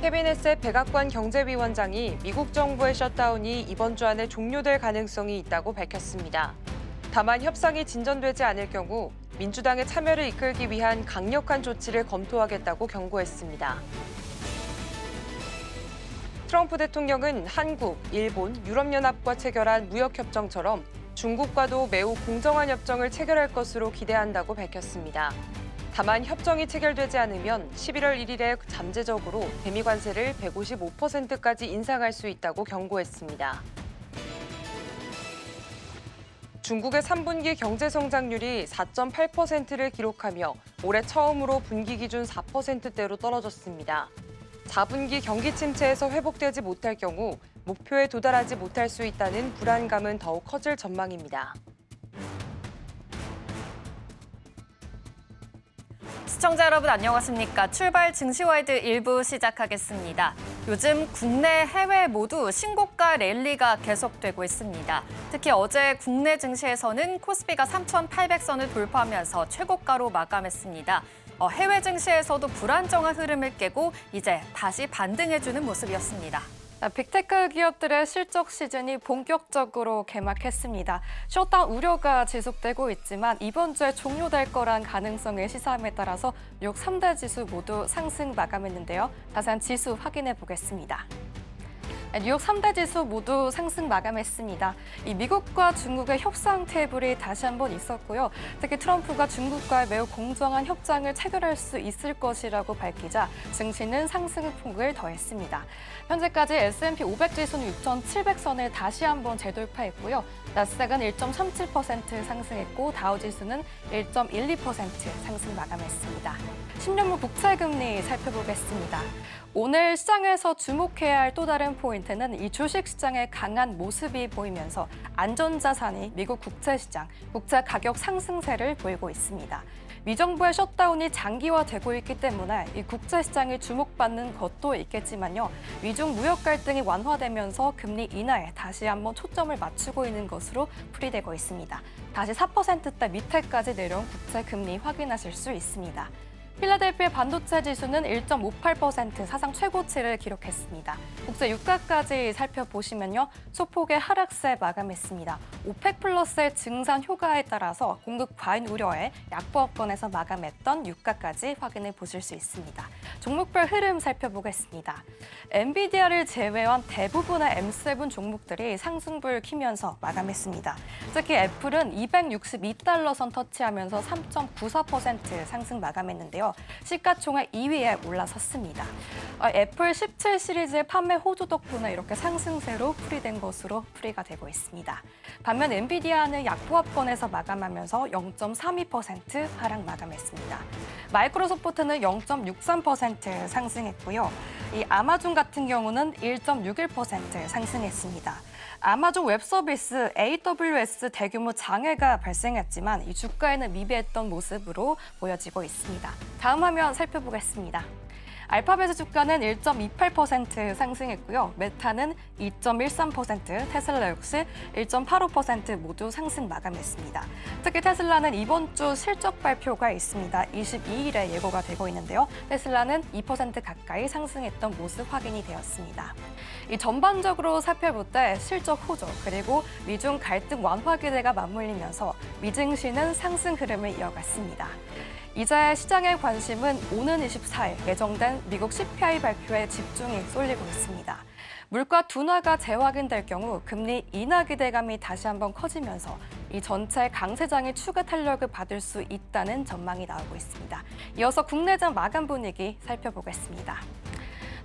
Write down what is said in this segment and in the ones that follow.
케빈 헤셋 백악관 경제위원장이 미국 정부의 셧다운이 이번 주 안에 종료될 가능성이 있다고 밝혔습니다. 다만 협상이 진전되지 않을 경우 민주당의 참여를 이끌기 위한 강력한 조치를 검토하겠다고 경고했습니다. 트럼프 대통령은 한국, 일본, 유럽연합과 체결한 무역협정처럼 중국과도 매우 공정한 협정을 체결할 것으로 기대한다고 밝혔습니다. 다만 협정이 체결되지 않으면 11월 1일에 잠재적으로 대미 관세를 155%까지 인상할 수 있다고 경고했습니다. 중국의 3분기 경제 성장률이 4.8%를 기록하며 올해 처음으로 분기 기준 4%대로 떨어졌습니다. 4분기 경기 침체에서 회복되지 못할 경우 목표에 도달하지 못할 수 있다는 불안감은 더욱 커질 전망입니다. 시청자 여러분 안녕하십니까? 출발 증시와이드 1부 시작하겠습니다. 요즘 국내, 해외 모두 신고가 랠리가 계속되고 있습니다. 특히 어제 국내 증시에서는 코스피가 3,800선을 돌파하면서 최고가로 마감했습니다. 해외 증시에서도 불안정한 흐름을 깨고 이제 다시 반등해주는 모습이었습니다. 빅테크 기업들의 실적 시즌이 본격적으로 개막했습니다. 셧다운 우려가 지속되고 있지만 이번 주에 종료될 거란 가능성의 시사함에 따라서 뉴욕 3대 지수 모두 상승 마감했는데요. 자세한 지수 확인해 보겠습니다. 뉴욕 3대 지수 모두 상승 마감했습니다. 이 미국과 중국의 협상 테이블이 다시 한번 있었고요. 특히 트럼프가 중국과의 매우 공정한 협상을 체결할 수 있을 것이라고 밝히자 증시는 상승폭을 더했습니다. 현재까지 S&P 500 지수는 6,700선을 다시 한번 재돌파했고요. 나스닥은 1.37% 상승했고 다우 지수는 1.12% 상승 마감했습니다. 10년물 국채금리 살펴보겠습니다. 오늘 시장에서 주목해야 할 또 다른 포인트는 이 주식시장의 강한 모습이 보이면서 안전자산이 미국 국채시장, 국채 가격 상승세를 보이고 있습니다. 미정부의 셧다운이 장기화되고 있기 때문에 이 국채시장이 주목받는 것도 있겠지만요. 미중 무역 갈등이 완화되면서 금리 인하에 다시 한번 초점을 맞추고 있는 것으로 풀이되고 있습니다. 다시 4%대 밑에까지 내려온 국채 금리 확인하실 수 있습니다. 필라델피아 반도체 지수는 1.58% 사상 최고치를 기록했습니다. 국제 유가까지 살펴보시면요. 소폭의 하락세 마감했습니다. 오펙 플러스의 증산 효과에 따라서 공급 과잉 우려에 약보합권에서 마감했던 유가까지 확인해 보실 수 있습니다. 종목별 흐름 살펴보겠습니다. 엔비디아를 제외한 대부분의 M7 종목들이 상승불 키면서 마감했습니다. 특히 애플은 262달러 선 터치하면서 3.94% 상승 마감했는데요. 시가총액 2위에 올라섰습니다. 애플 17 시리즈의 판매 호조 덕분에 이렇게 상승세로 풀이된 것으로 풀이가 되고 있습니다. 반면 엔비디아는 약보합권에서 마감하면서 0.32% 하락 마감했습니다. 마이크로소프트는 0.63% 상승했고요. 이 아마존 같은 경우는 1.61% 상승했습니다. 아마존 웹서비스 AWS 대규모 장애가 발생했지만 이 주가에는 미비했던 모습으로 보여지고 있습니다. 다음 화면 살펴보겠습니다. 알파벳의 주가는 1.28% 상승했고요. 메타는 2.13%, 테슬라 역시 1.85% 모두 상승 마감했습니다. 특히 테슬라는 이번 주 실적 발표가 있습니다. 22일에 예고가 되고 있는데요. 테슬라는 2% 가까이 상승했던 모습 확인이 되었습니다. 이 전반적으로 살펴볼 때 실적 호조 그리고 미중 갈등 완화 기대가 맞물리면서 미증시는 상승 흐름을 이어갔습니다. 이제 시장의 관심은 오는 24일 예정된 미국 CPI 발표에 집중이 쏠리고 있습니다. 물가 둔화가 재확인될 경우 금리 인하 기대감이 다시 한번 커지면서 이 전체 강세장이 추가 탄력을 받을 수 있다는 전망이 나오고 있습니다. 이어서 국내장 마감 분위기 살펴보겠습니다.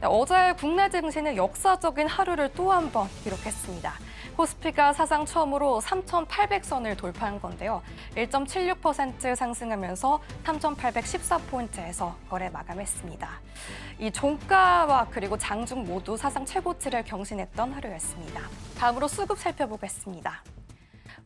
어제 국내 증시는 역사적인 하루를 또 한 번 기록했습니다. 코스피가 사상 처음으로 3,800선을 돌파한 건데요. 1.76% 상승하면서 3,814포인트에서 거래 마감했습니다. 이 종가와 그리고 장중 모두 사상 최고치를 경신했던 하루였습니다. 다음으로 수급 살펴보겠습니다.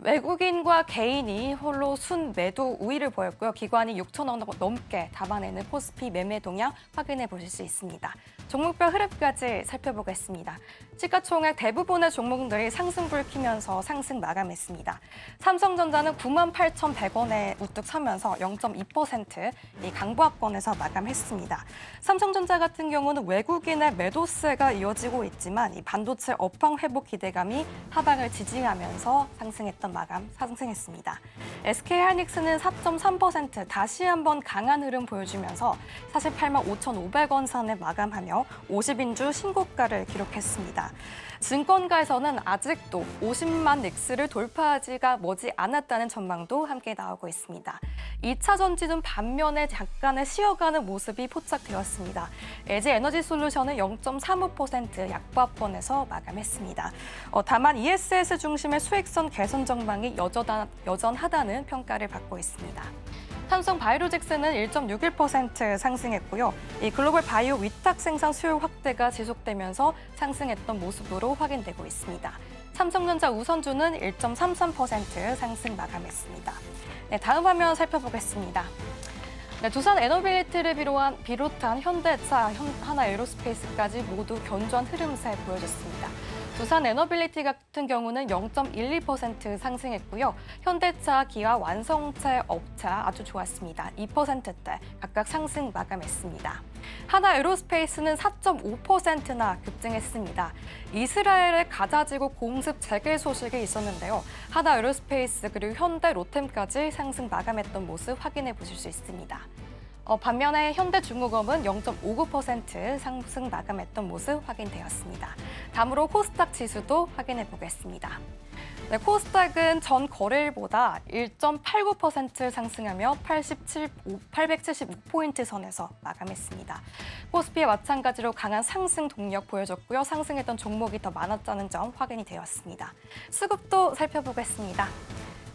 외국인과 개인이 홀로 순매도 우위를 보였고요. 기관이 6천억 넘게 담아내는 코스피 매매 동향 확인해 보실 수 있습니다. 종목별 흐름까지 살펴보겠습니다. 시가총액 대부분의 종목들이 상승불 키면서 상승 마감했습니다. 삼성전자는 98,100원에 우뚝 서면서 0.2% 강보합권에서 마감했습니다. 삼성전자 같은 경우는 외국인의 매도세가 이어지고 있지만 이 반도체 업황 회복 기대감이 하방을 지지하면서 상승했습니다. SK하이닉스는 4.3% 다시 한번 강한 흐름 보여주면서 48만 5,500원 선에 마감하며 50인주 신고가를 기록했습니다. 증권가에서는 아직도 50만 넥스를 돌파하지가 머지 않았다는 전망도 함께 나오고 있습니다. 2차 전지는 반면에 약간의 쉬어가는 모습이 포착되었습니다. LG에너지솔루션은 0.35% 약보합권에서 마감했습니다. 다만 ESS 중심의 수익성 개선 전망이 여전하다는 평가를 받고 있습니다. 삼성 바이오로직스는 1.61% 상승했고요. 이 글로벌 바이오 위탁 생산 수요 확대가 지속되면서 상승했던 모습으로 확인되고 있습니다. 삼성전자 우선주는 1.33% 상승 마감했습니다. 네, 다음 화면 살펴보겠습니다. 네, 두산 에너빌리티를 비롯한 현대차, 하나에로스페이스까지 모두 견조한 흐름세 보여줬습니다. 두산 에너빌리티 같은 경우는 0.12% 상승했고요. 현대차, 기아, 완성차 업체 아주 좋았습니다. 2%대 각각 상승 마감했습니다. 하나에로스페이스는 4.5%나 급증했습니다. 이스라엘의 가자지구 공습 재개 소식이 있었는데요. 하나에로스페이스 그리고 현대, 로템까지 상승 마감했던 모습 확인해 보실 수 있습니다. 반면에 현대중공업은 0.59% 상승 마감했던 모습 확인되었습니다. 다음으로 코스닥 지수도 확인해 보겠습니다. 네, 코스닥은 전 거래일보다 1.89% 상승하며 875포인트 선에서 마감했습니다. 코스피와 마찬가지로 강한 상승 동력 보여줬고요. 상승했던 종목이 더 많았다는 점 확인이 되었습니다. 수급도 살펴보겠습니다.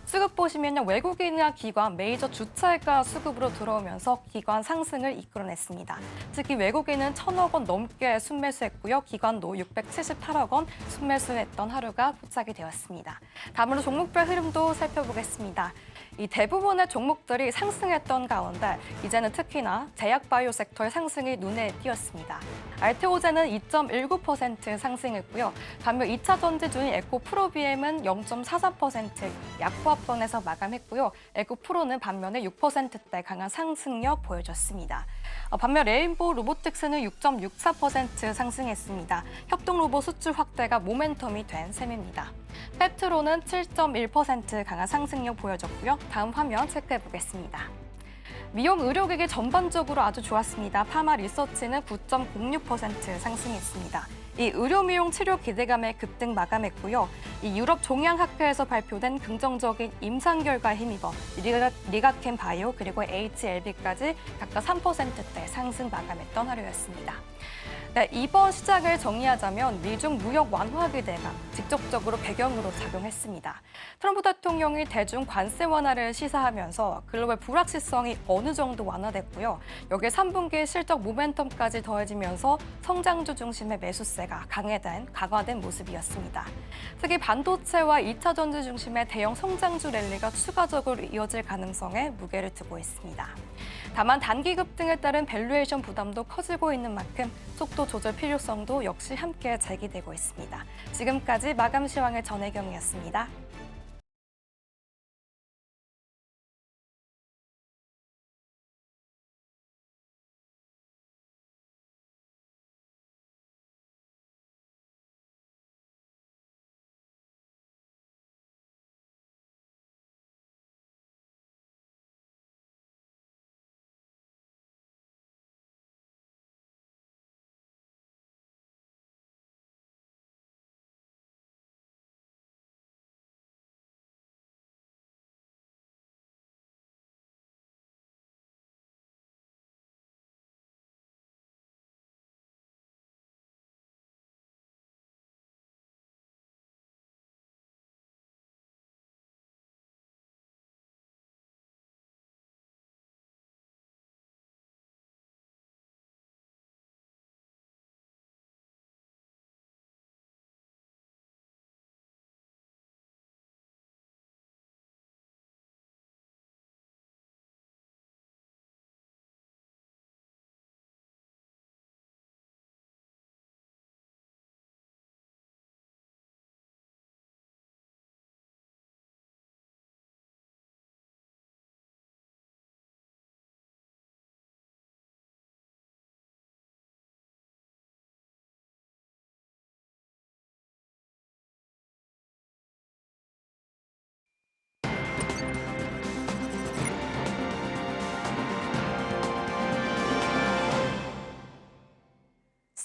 수급 보시면요, 외국인이나 기관, 메이저 주체가 수급으로 들어오면서 기관 상승을 이끌어냈습니다. 특히 외국인은 1,000억 원 넘게 순매수했고요. 기관도 678억 원 순매수했던 하루가 포착이 되었습니다. 다음으로 종목별 흐름도 살펴보겠습니다. 이 대부분의 종목들이 상승했던 가운데 이제는 특히나 제약바이오 섹터의 상승이 눈에 띄었습니다. 알테오젠은 2.19% 상승했고요. 반면 2차 전지주인 에코프로비엠은 0.43% 약보합권에서 마감했고요. 에코프로는 반면에 6%대 강한 상승력 보여줬습니다. 반면 레인보우 로보틱스는 6.64% 상승했습니다. 협동로봇 수출 확대가 모멘텀이 된 셈입니다. 페트로는 7.1% 강한 상승력 보여줬고요. 다음 화면 체크해 보겠습니다. 미용 의료기기 전반적으로 아주 좋았습니다. 파마 리서치는 9.06% 상승했습니다. 이 의료 미용 치료 기대감에 급등 마감했고요. 이 유럽 종양학회에서 발표된 긍정적인 임상 결과에 힘입어 리가켄 바이오 그리고 HLB까지 각각 3%대 상승 마감했던 하루였습니다. 네, 이번 시장을 정리하자면 미중 무역 완화 기대가 직접적으로 배경으로 작용했습니다. 트럼프 대통령이 대중 관세 완화를 시사하면서 글로벌 불확실성이 어느 정도 완화됐고요. 여기에 3분기 실적 모멘텀까지 더해지면서 성장주 중심의 매수세가 강화된 모습이었습니다. 특히 반도체와 2차 전지 중심의 대형 성장주 랠리가 추가적으로 이어질 가능성에 무게를 두고 있습니다. 다만 단기 급등에 따른 밸류에이션 부담도 커지고 있는 만큼 속도 조절 필요성도 역시 함께 제기되고 있습니다. 지금까지 마감 시황의 전혜경이었습니다.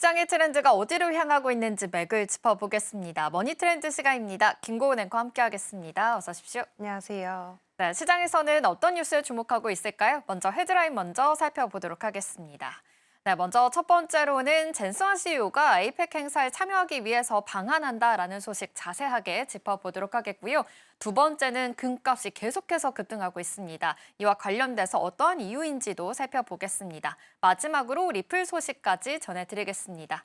시장의 트렌드가 어디로 향하고 있는지 맥을 짚어보겠습니다. 머니트렌드 시간입니다. 김고은 앵커 함께하겠습니다. 어서 오십시오. 안녕하세요. 네, 시장에서는 어떤 뉴스에 주목하고 있을까요? 먼저 헤드라인 먼저 살펴보도록 하겠습니다. 네, 먼저 첫 번째로는 젠스환 CEO가 에이펙 행사에 참여하기 위해서 방한한다라는 소식 자세하게 짚어보도록 하겠고요. 두 번째는 금값이 계속해서 급등하고 있습니다. 이와 관련돼서 어떠한 이유인지도 살펴보겠습니다. 마지막으로 리플 소식까지 전해드리겠습니다.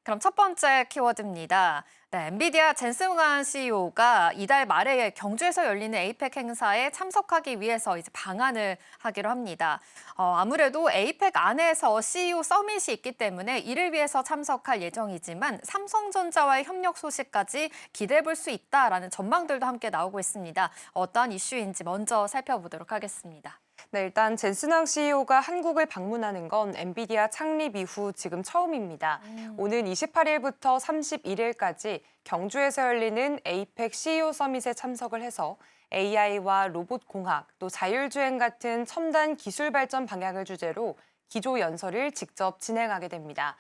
그럼 첫 번째 키워드입니다. 네, 엔비디아 젠스환 CEO가 이달 말에 경주에서 열리는 에이펙 행사에 참석하기 위해서 이제 방한을 하기로 합니다. 아무래도 에이펙 안에서 CEO 서밋이 있기 때문에 이를 위해서 참석할 예정이지만 삼성전자와의 협력 소식까지 기대해 볼 수 있다라는 전망들도 함께 나오고 있습니다. 어떠한 이슈인지 먼저 살펴보도록 하겠습니다. 네, 일단 젠슨왕 CEO가 한국을 방문하는 건 엔비디아 창립 이후 지금 처음입니다. 오는 28일부터 31일까지 경주에서 열리는 에이펙 CEO 서밋에 참석을 해서 AI와 로봇 공학, 또 자율주행 같은 첨단 기술 발전 방향을 주제로 기조 연설을 직접 진행하게 됩니다.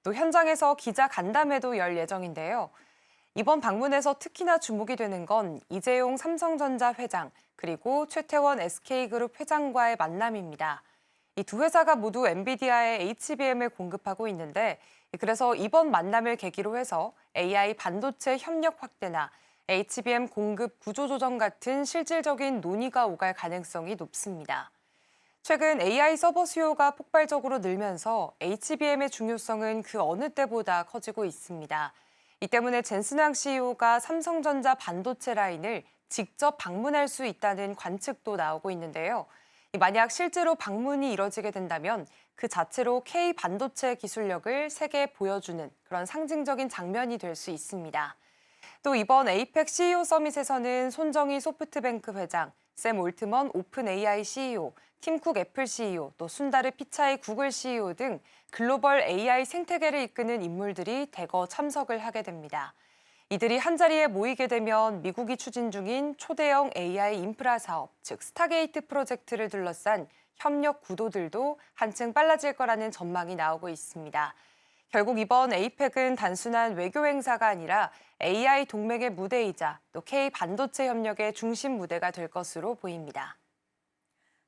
또 현장에서 기자 간담회도 열 예정인데요. 이번 방문에서 특히나 주목이 되는 건 이재용 삼성전자 회장, 그리고 최태원 SK그룹 회장과의 만남입니다. 이 두 회사가 모두 엔비디아에 HBM을 공급하고 있는데, 그래서 이번 만남을 계기로 해서 AI 반도체 협력 확대나 HBM 공급 구조조정 같은 실질적인 논의가 오갈 가능성이 높습니다. 최근 AI 서버 수요가 폭발적으로 늘면서 HBM의 중요성은 그 어느 때보다 커지고 있습니다. 이 때문에 젠슨왕 CEO가 삼성전자 반도체 라인을 직접 방문할 수 있다는 관측도 나오고 있는데요. 만약 실제로 방문이 이뤄지게 된다면 그 자체로 K 반도체 기술력을 세계에 보여주는 그런 상징적인 장면이 될 수 있습니다. 또 이번 에이펙 CEO 서밋에서는 손정희 소프트뱅크 회장, 샘 올트먼 오픈 AI CEO, 팀쿡 애플 CEO, 또 순다르 피차이 구글 CEO 등 글로벌 AI 생태계를 이끄는 인물들이 대거 참석을 하게 됩니다. 이들이 한자리에 모이게 되면 미국이 추진 중인 초대형 AI 인프라 사업, 즉 스타게이트 프로젝트를 둘러싼 협력 구도들도 한층 빨라질 거라는 전망이 나오고 있습니다. 결국 이번 에이펙은 단순한 외교 행사가 아니라 AI 동맹의 무대이자 또 K 반도체 협력의 중심 무대가 될 것으로 보입니다.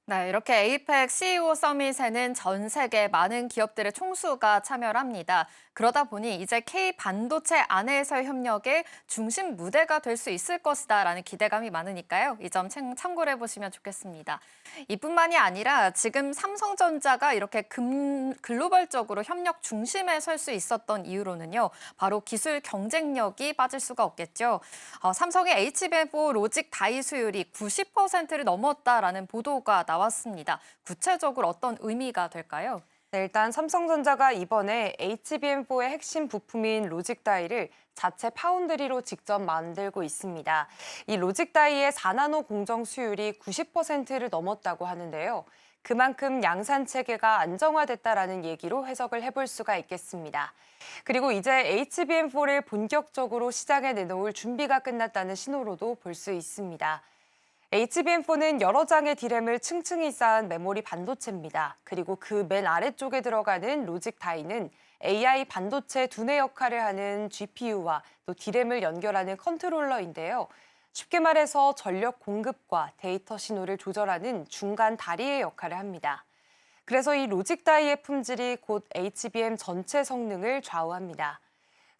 네, 이렇게 에이펙 CEO 서밋에는 전 세계 많은 기업들의 총수가 참여를 합니다. 그러다 보니 이제 K 반도체 안에서의 협력의 중심 무대가 될 수 있을 것이다라는 기대감이 많으니까요. 이 점 참고를 해보시면 좋겠습니다. 이뿐만이 아니라 지금 삼성전자가 이렇게 글로벌적으로 협력 중심에 설 수 있었던 이유로는요. 바로 기술 경쟁력이 빠질 수가 없겠죠. 삼성의 HBM4 로직 다이 수율이 90%를 넘었다라는 보도가 나왔습니다. 구체적으로 어떤 의미가 될까요? 네, 일단 삼성전자가 이번에 HBM4의 핵심 부품인 로직 다이를 자체 파운드리로 직접 만들고 있습니다. 이 로직 다이의 4나노 공정 수율이 90%를 넘었다고 하는데요. 그만큼 양산 체계가 안정화됐다라는 얘기로 해석을 해볼 수가 있겠습니다. 그리고 이제 HBM4를 본격적으로 시장에 내놓을 준비가 끝났다는 신호로도 볼 수 있습니다. HBM4는 여러 장의 디램을 층층이 쌓은 메모리 반도체입니다. 그리고 그 맨 아래쪽에 들어가는 로직 다이는 AI 반도체 두뇌 역할을 하는 GPU와 또 디램을 연결하는 컨트롤러인데요. 쉽게 말해서 전력 공급과 데이터 신호를 조절하는 중간 다리의 역할을 합니다. 그래서 이 로직 다이의 품질이 곧 HBM 전체 성능을 좌우합니다.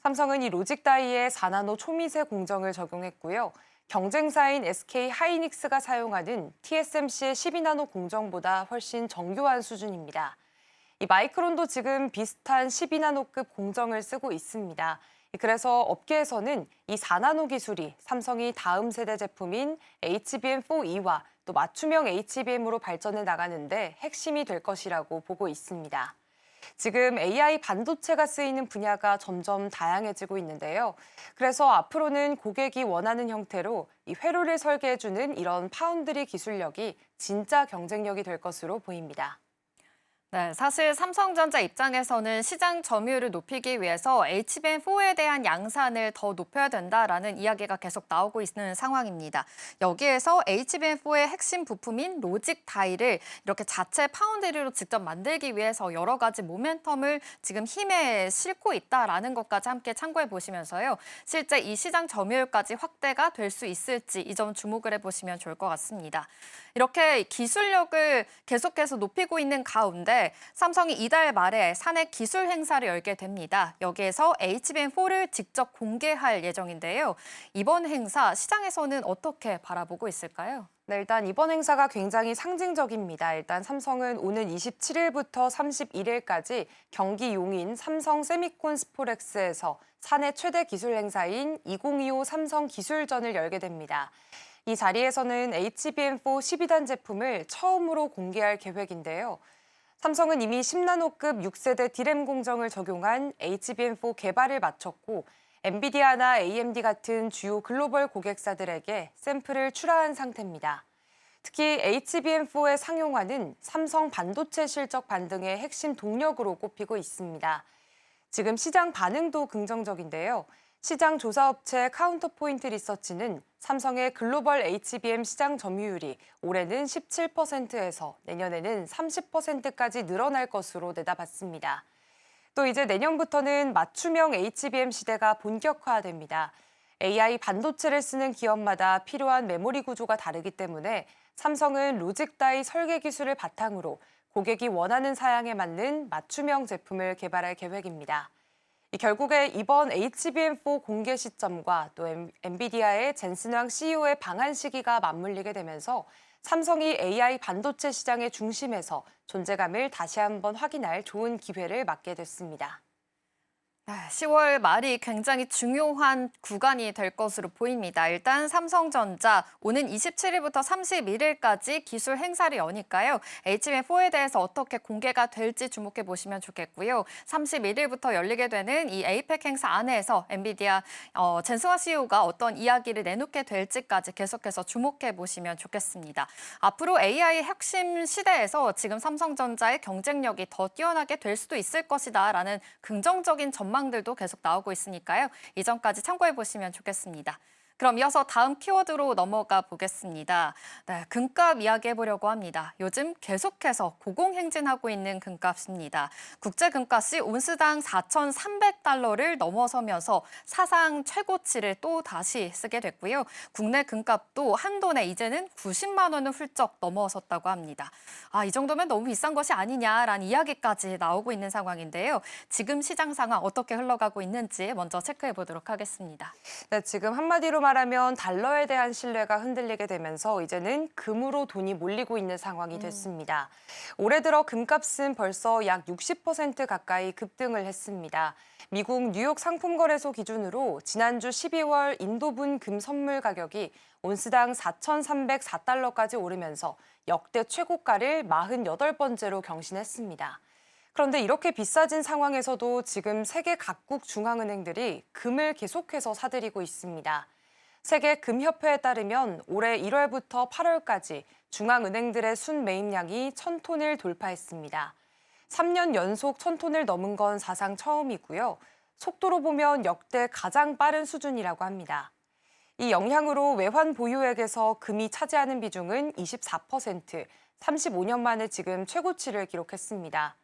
삼성은 이 로직 다이에 4나노 초미세 공정을 적용했고요. 경쟁사인 SK 하이닉스가 사용하는 TSMC의 12나노 공정보다 훨씬 정교한 수준입니다. 이 마이크론도 지금 비슷한 12나노급 공정을 쓰고 있습니다. 그래서 업계에서는 이 4나노 기술이 삼성이 다음 세대 제품인 HBM4E와 또 맞춤형 HBM으로 발전해 나가는데 핵심이 될 것이라고 보고 있습니다. 지금 AI 반도체가 쓰이는 분야가 점점 다양해지고 있는데요. 그래서 앞으로는 고객이 원하는 형태로 이 회로를 설계해주는 이런 파운드리 기술력이 진짜 경쟁력이 될 것으로 보입니다. 네, 사실 삼성전자 입장에서는 시장 점유율을 높이기 위해서 HBM4에 대한 양산을 더 높여야 된다라는 이야기가 계속 나오고 있는 상황입니다. 여기에서 HBM4의 핵심 부품인 로직 다이를 이렇게 자체 파운드리로 직접 만들기 위해서 여러 가지 모멘텀을 지금 힘에 싣고 있다라는 것까지 함께 참고해 보시면서요. 실제 이 시장 점유율까지 확대가 될 수 있을지 이 점 주목을 해보시면 좋을 것 같습니다. 이렇게 기술력을 계속해서 높이고 있는 가운데 삼성이 이달 말에 사내 기술 행사를 열게 됩니다. 여기에서 HBM4를 직접 공개할 예정인데요. 이번 행사 시장에서는 어떻게 바라보고 있을까요? 네, 일단 이번 행사가 굉장히 상징적입니다. 일단 삼성은 오는 27일부터 31일까지 경기 용인 삼성 세미콘 스포렉스에서 사내 최대 기술 행사인 2025 삼성 기술전을 열게 됩니다. 이 자리에서는 HBM4 12단 제품을 처음으로 공개할 계획인데요. 삼성은 이미 10나노급 6세대 D램 공정을 적용한 HBM4 개발을 마쳤고 엔비디아나 AMD 같은 주요 글로벌 고객사들에게 샘플을 출하한 상태입니다. 특히 HBM4의 상용화는 삼성 반도체 실적 반등의 핵심 동력으로 꼽히고 있습니다. 지금 시장 반응도 긍정적인데요. 시장 조사업체 카운터포인트 리서치는 삼성의 글로벌 HBM 시장 점유율이 올해는 17%에서 내년에는 30%까지 늘어날 것으로 내다봤습니다. 또 이제 내년부터는 맞춤형 HBM 시대가 본격화됩니다. AI 반도체를 쓰는 기업마다 필요한 메모리 구조가 다르기 때문에 삼성은 로직 다이 설계 기술을 바탕으로 고객이 원하는 사양에 맞는 맞춤형 제품을 개발할 계획입니다. 결국에 이번 HBM4 공개 시점과 또 엔비디아의 젠슨 황 CEO의 방한 시기가 맞물리게 되면서 삼성이 AI 반도체 시장의 중심에서 존재감을 다시 한번 확인할 좋은 기회를 맞게 됐습니다. 10월 말이 굉장히 중요한 구간이 될 것으로 보입니다. 일단 삼성전자 오는 27일부터 31일까지 기술 행사를 여니까요. HBM4에 대해서 어떻게 공개가 될지 주목해 보시면 좋겠고요. 31일부터 열리게 되는 이 에이펙 행사 안에서 엔비디아 젠슨화 CEO가 어떤 이야기를 내놓게 될지까지 계속해서 주목해 보시면 좋겠습니다. 앞으로 AI 핵심 시대에서 지금 삼성전자의 경쟁력이 더 뛰어나게 될 수도 있을 것이다라는 긍정적인 전망들도 계속 나오고 있으니까요. 이 점까지 참고해 보시면 좋겠습니다. 그럼 이어서 다음 키워드로 넘어가 보겠습니다. 네, 금값 이야기해 보려고 합니다. 요즘 계속해서 고공행진하고 있는 금값입니다. 국제 금값이 온스당 4,300달러를 넘어서면서 사상 최고치를 또 다시 쓰게 됐고요. 국내 금값도 한돈에 이제는 90만 원을 훌쩍 넘어섰다고 합니다. 이 정도면 너무 비싼 것이 아니냐라는 이야기까지 나오고 있는 상황인데요. 지금 시장 상황 어떻게 흘러가고 있는지 먼저 체크해 보도록 하겠습니다. 네, 지금 한마디로 말하면 달러에 대한 신뢰가 흔들리게 되면서 이제는 금으로 돈이 몰리고 있는 상황이 됐습니다. 올해 들어 금값은 벌써 약 60% 가까이 급등을 했습니다. 미국 뉴욕 상품거래소 기준으로 지난주 12월 인도분 금 선물 가격이 온스당 4,304달러까지 오르면서 역대 최고가를 48번째로 경신했습니다. 그런데 이렇게 비싸진 상황에서도 지금 세계 각국 중앙은행들이 금을 계속해서 사들이고 있습니다. 세계금협회에 따르면 올해 1월부터 8월까지 중앙은행들의 순매입량이 1,000톤을 돌파했습니다. 3년 연속 1,000톤을 넘은 건 사상 처음이고요. 속도로 보면 역대 가장 빠른 수준이라고 합니다. 이 영향으로 외환 보유액에서 금이 차지하는 비중은 24%, 35년 만에 지금 최고치를 기록했습니다.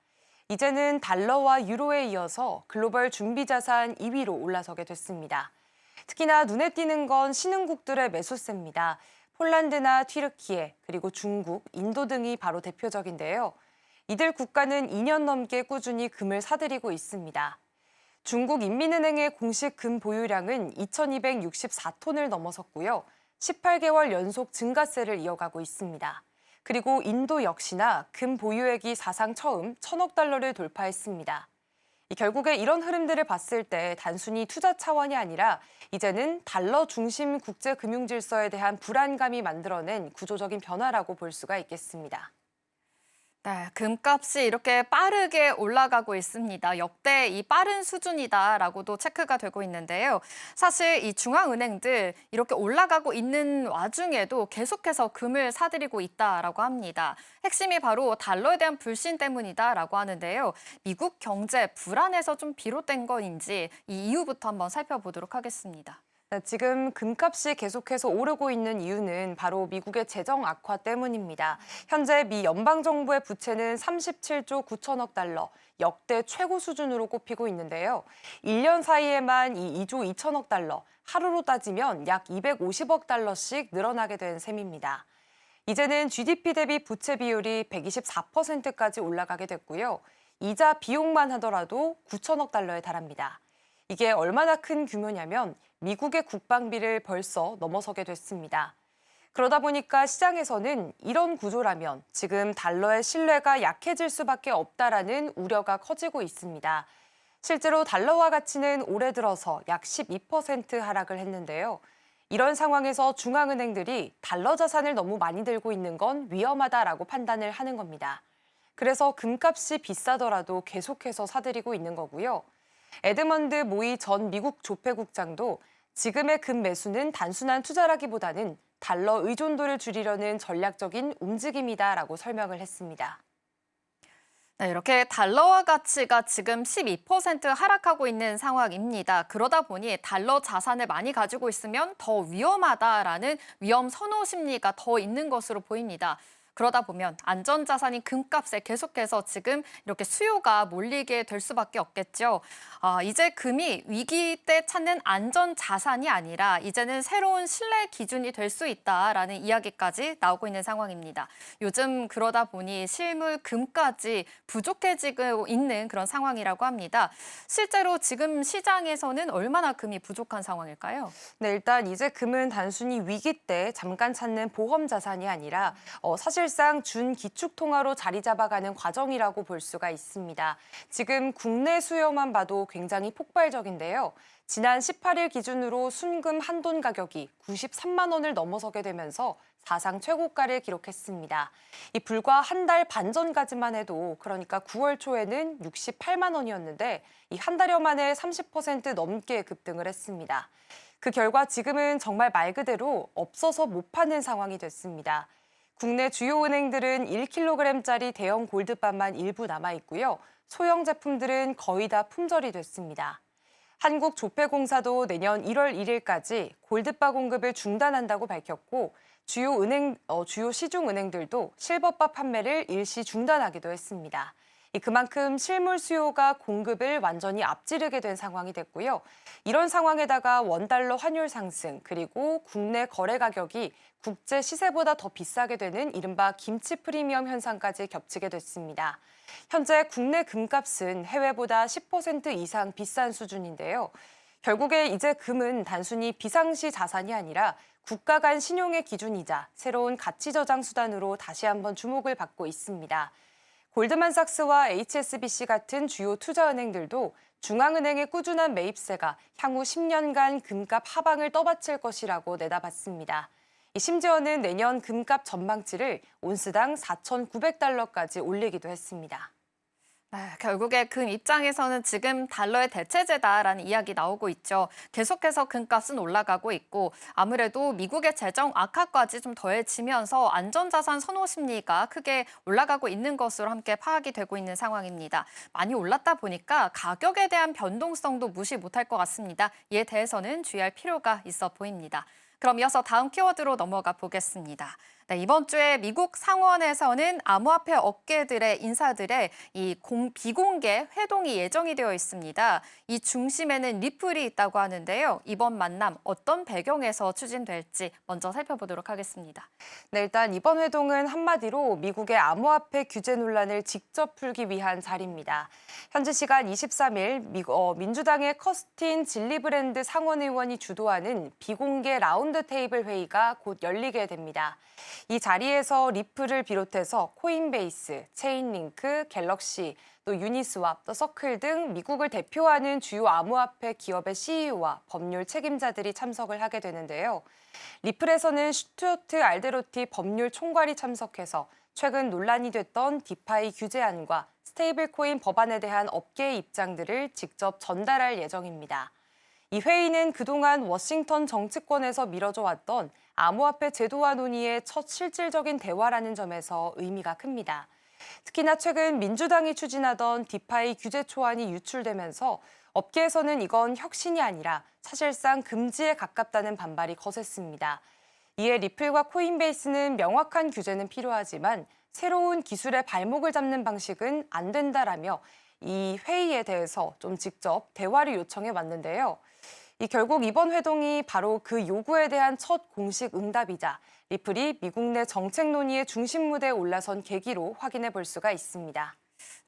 이제는 달러와 유로에 이어서 글로벌 준비자산 2위로 올라서게 됐습니다. 특히나 눈에 띄는 건 신흥국들의 매수세입니다. 폴란드나 튀르키예, 그리고 중국, 인도 등이 바로 대표적인데요. 이들 국가는 2년 넘게 꾸준히 금을 사들이고 있습니다. 중국 인민은행의 공식 금 보유량은 2,264톤을 넘어섰고요. 18개월 연속 증가세를 이어가고 있습니다. 그리고 인도 역시나 금 보유액이 사상 처음 1,000억 달러를 돌파했습니다. 결국에 이런 흐름들을 봤을 때 단순히 투자 차원이 아니라 이제는 달러 중심 국제 금융 질서에 대한 불안감이 만들어낸 구조적인 변화라고 볼 수가 있겠습니다. 네, 금값이 이렇게 빠르게 올라가고 있습니다. 역대 이 빠른 수준이다라고도 체크가 되고 있는데요. 사실 이 중앙은행들 이렇게 올라가고 있는 와중에도 계속해서 금을 사들이고 있다라고 합니다. 핵심이 바로 달러에 대한 불신 때문이다라고 하는데요. 미국 경제 불안에서 좀 비롯된 건지 이 이유부터 한번 살펴보도록 하겠습니다. 네, 지금 금값이 계속해서 오르고 있는 이유는 바로 미국의 재정 악화 때문입니다. 현재 미 연방정부의 부채는 37조 9천억 달러, 역대 최고 수준으로 꼽히고 있는데요. 1년 사이에만 이 2조 2천억 달러, 하루로 따지면 약 250억 달러씩 늘어나게 된 셈입니다. 이제는 GDP 대비 부채 비율이 124%까지 올라가게 됐고요. 이자 비용만 하더라도 9천억 달러에 달합니다. 이게 얼마나 큰 규모냐면 미국의 국방비를 벌써 넘어서게 됐습니다. 그러다 보니까 시장에서는 이런 구조라면 지금 달러의 신뢰가 약해질 수밖에 없다라는 우려가 커지고 있습니다. 실제로 달러화 가치는 올해 들어서 약 12% 하락을 했는데요. 이런 상황에서 중앙은행들이 달러 자산을 너무 많이 들고 있는 건 위험하다라고 판단을 하는 겁니다. 그래서 금값이 비싸더라도 계속해서 사들이고 있는 거고요. 에드먼드 모이 전 미국 조폐국장도 지금의 금 매수는 단순한 투자라기보다는 달러 의존도를 줄이려는 전략적인 움직임이다라고 설명을 했습니다. 네, 이렇게 달러화 가치가 지금 12% 하락하고 있는 상황입니다. 그러다 보니 달러 자산을 많이 가지고 있으면 더 위험하다라는 위험 선호 심리가 더 있는 것으로 보입니다. 그러다 보면 안전자산인 금값에 계속해서 지금 이렇게 수요가 몰리게 될 수밖에 없겠죠. 이제 금이 위기 때 찾는 안전자산이 아니라 이제는 새로운 신뢰 기준이 될 수 있다라는 이야기까지 나오고 있는 상황입니다. 요즘 그러다 보니 실물 금까지 부족해지고 있는 그런 상황이라고 합니다. 실제로 지금 시장에서는 얼마나 금이 부족한 상황일까요? 네, 일단 이제 금은 단순히 위기 때 잠깐 찾는 보험 자산이 아니라 사실상 준기축통화로 자리 잡아가는 과정이라고 볼 수가 있습니다. 지금 국내 수요만 봐도 굉장히 폭발적인데요. 지난 18일 기준으로 순금 한 돈 가격이 93만 원을 넘어서게 되면서 사상 최고가를 기록했습니다. 이 불과 한 달 반 전까지만 해도 그러니까 9월 초에는 68만 원이었는데 이 한 달여 만에 30% 넘게 급등을 했습니다. 그 결과 지금은 정말 말 그대로 없어서 못 파는 상황이 됐습니다. 국내 주요 은행들은 1kg짜리 대형 골드바만 일부 남아있고요. 소형 제품들은 거의 다 품절이 됐습니다. 한국조폐공사도 내년 1월 1일까지 골드바 공급을 중단한다고 밝혔고 주요 시중은행들도 실버바 판매를 일시 중단하기도 했습니다. 그만큼 실물 수요가 공급을 완전히 앞지르게 된 상황이 됐고요. 이런 상황에다가 원달러 환율 상승 그리고 국내 거래 가격이 국제 시세보다 더 비싸게 되는 이른바 김치 프리미엄 현상까지 겹치게 됐습니다. 현재 국내 금값은 해외보다 10% 이상 비싼 수준인데요. 결국에 이제 금은 단순히 비상시 자산이 아니라 국가 간 신용의 기준이자 새로운 가치 저장 수단으로 다시 한번 주목을 받고 있습니다. 골드만삭스와 HSBC 같은 주요 투자은행들도 중앙은행의 꾸준한 매입세가 향후 10년간 금값 하방을 떠받칠 것이라고 내다봤습니다. 심지어는 내년 금값 전망치를 온스당 4,900달러까지 올리기도 했습니다. 네, 결국에 금 입장에서는 지금 달러의 대체제다라는 이야기 나오고 있죠. 계속해서 금값은 올라가고 있고 아무래도 미국의 재정 악화까지 좀 더해지면서 안전자산 선호 심리가 크게 올라가고 있는 것으로 함께 파악이 되고 있는 상황입니다. 많이 올랐다 보니까 가격에 대한 변동성도 무시 못할 것 같습니다. 이에 대해서는 주의할 필요가 있어 보입니다. 그럼 이어서 다음 키워드로 넘어가 보겠습니다. 네, 이번 주에 미국 상원에서는 암호화폐 업계들의 인사들의 비공개 회동이 예정이 되어 있습니다. 이 중심에는 리플이 있다고 하는데요. 이번 만남 어떤 배경에서 추진될지 먼저 살펴보도록 하겠습니다. 네, 일단 이번 회동은 한마디로 미국의 암호화폐 규제 논란을 직접 풀기 위한 자리입니다. 현지 시간 23일 민주당의 커스틴 질리브랜드 상원의원이 주도하는 비공개 라운드 테이블 회의가 곧 열리게 됩니다. 이 자리에서 리플을 비롯해서 코인베이스, 체인링크, 갤럭시, 또 유니스왑, 또 서클 등 미국을 대표하는 주요 암호화폐 기업의 CEO와 법률 책임자들이 참석을 하게 되는데요. 리플에서는 슈투어트 알데로티 법률 총괄이 참석해서 최근 논란이 됐던 디파이 규제안과 스테이블코인 법안에 대한 업계의 입장들을 직접 전달할 예정입니다. 이 회의는 그동안 워싱턴 정치권에서 미뤄져 왔던 암호화폐 제도화 논의의 첫 실질적인 대화라는 점에서 의미가 큽니다. 특히나 최근 민주당이 추진하던 디파이 규제 초안이 유출되면서 업계에서는 이건 혁신이 아니라 사실상 금지에 가깝다는 반발이 거셌습니다. 이에 리플과 코인베이스는 명확한 규제는 필요하지만 새로운 기술의 발목을 잡는 방식은 안 된다라며 이 회의에 대해서 좀 직접 대화를 요청해 왔는데요. 결국 이번 회동이 바로 그 요구에 대한 첫 공식 응답이자 리플이 미국 내 정책 논의의 중심 무대에 올라선 계기로 확인해 볼 수가 있습니다.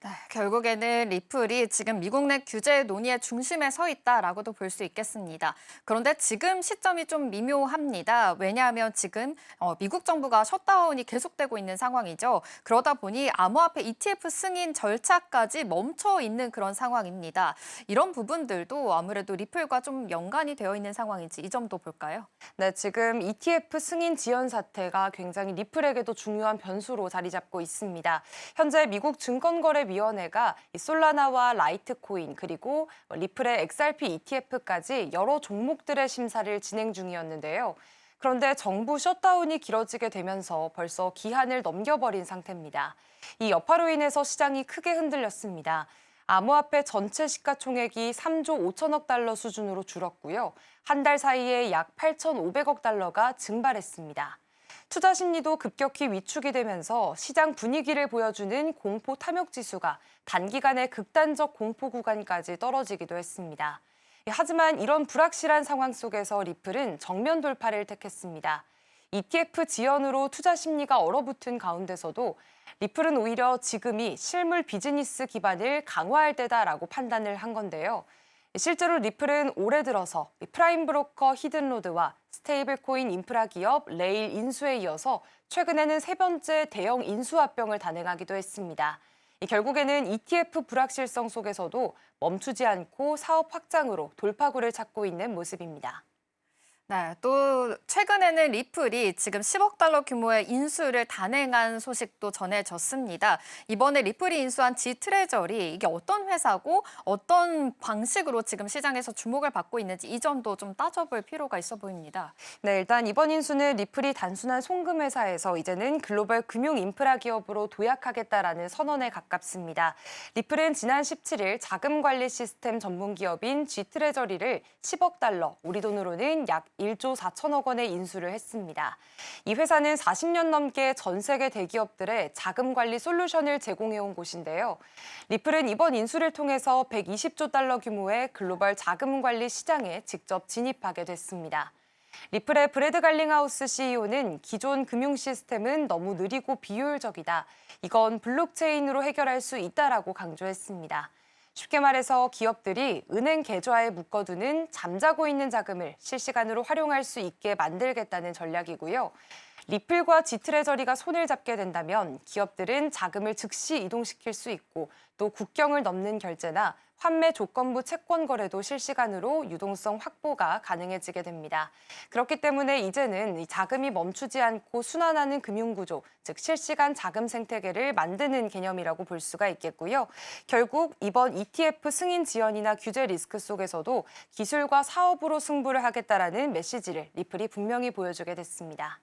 네, 결국에는 리플이 지금 미국 내 규제 논의의 중심에 서 있다라고도 볼 수 있겠습니다. 그런데 지금 시점이 좀 미묘합니다. 왜냐하면 지금 미국 정부가 셧다운이 계속되고 있는 상황이죠. 그러다 보니 암호화폐 ETF 승인 절차까지 멈춰 있는 그런 상황입니다. 이런 부분들도 아무래도 리플과 좀 연관이 되어 있는 상황인지 이 점도 볼까요? 네, 지금 ETF 승인 지연 사태가 굉장히 리플에게도 중요한 변수로 자리 잡고 있습니다. 현재 미국 증권거래위원회가 이 솔라나와 라이트코인 그리고 리플의 XRP ETF까지 여러 종목들의 심사를 진행 중이었는데요. 그런데 정부 셧다운이 길어지게 되면서 벌써 기한을 넘겨버린 상태입니다. 이 여파로 인해서 시장이 크게 흔들렸습니다. 암호화폐 전체 시가총액이 3조 5천억 달러 수준으로 줄었고요. 한 달 사이에 약 8,500억 달러가 증발했습니다. 투자 심리도 급격히 위축이 되면서 시장 분위기를 보여주는 공포 탐욕 지수가 단기간에 극단적 공포 구간까지 떨어지기도 했습니다. 하지만 이런 불확실한 상황 속에서 리플은 정면 돌파를 택했습니다. ETF 지연으로 투자 심리가 얼어붙은 가운데서도 리플은 오히려 지금이 실물 비즈니스 기반을 강화할 때다라고 판단을 한 건데요. 실제로 리플은 올해 들어서 프라임 브로커 히든로드와 스테이블코인 인프라 기업 레일 인수에 이어서 최근에는 세 번째 대형 인수 합병을 단행하기도 했습니다. 결국에는 ETF 불확실성 속에서도 멈추지 않고 사업 확장으로 돌파구를 찾고 있는 모습입니다. 네, 또 최근에는 리플이 지금 10억 달러 규모의 인수를 단행한 소식도 전해졌습니다. 이번에 리플이 인수한 지트레저리 이게 어떤 회사고 어떤 방식으로 지금 시장에서 주목을 받고 있는지 이 점도 좀 따져볼 필요가 있어 보입니다. 네, 일단 이번 인수는 리플이 단순한 송금 회사에서 이제는 글로벌 금융 인프라 기업으로 도약하겠다라는 선언에 가깝습니다. 리플은 지난 17일 자금 관리 시스템 전문 기업인 지트레저리를 10억 달러, 우리 돈으로는 약 1조 4천억 원에 인수를 했습니다. 이 회사는 40년 넘게 전 세계 대기업들의 자금 관리 솔루션을 제공해온 곳인데요. 리플은 이번 인수를 통해서 120조 달러 규모의 글로벌 자금 관리 시장에 직접 진입하게 됐습니다. 리플의 브래드 갈링하우스 CEO는 기존 금융 시스템은 너무 느리고 비효율적이다. 이건 블록체인으로 해결할 수 있다라고 강조했습니다. 쉽게 말해서 기업들이 은행 계좌에 묶어두는 잠자고 있는 자금을 실시간으로 활용할 수 있게 만들겠다는 전략이고요. 리플과 지트레저리가 손을 잡게 된다면 기업들은 자금을 즉시 이동시킬 수 있고 또 국경을 넘는 결제나 환매 조건부 채권 거래도 실시간으로 유동성 확보가 가능해지게 됩니다. 그렇기 때문에 이제는 이 자금이 멈추지 않고 순환하는 금융구조, 즉 실시간 자금 생태계를 만드는 개념이라고 볼 수가 있겠고요. 결국 이번 ETF 승인 지연이나 규제 리스크 속에서도 기술과 사업으로 승부를 하겠다라는 메시지를 리플이 분명히 보여주게 됐습니다.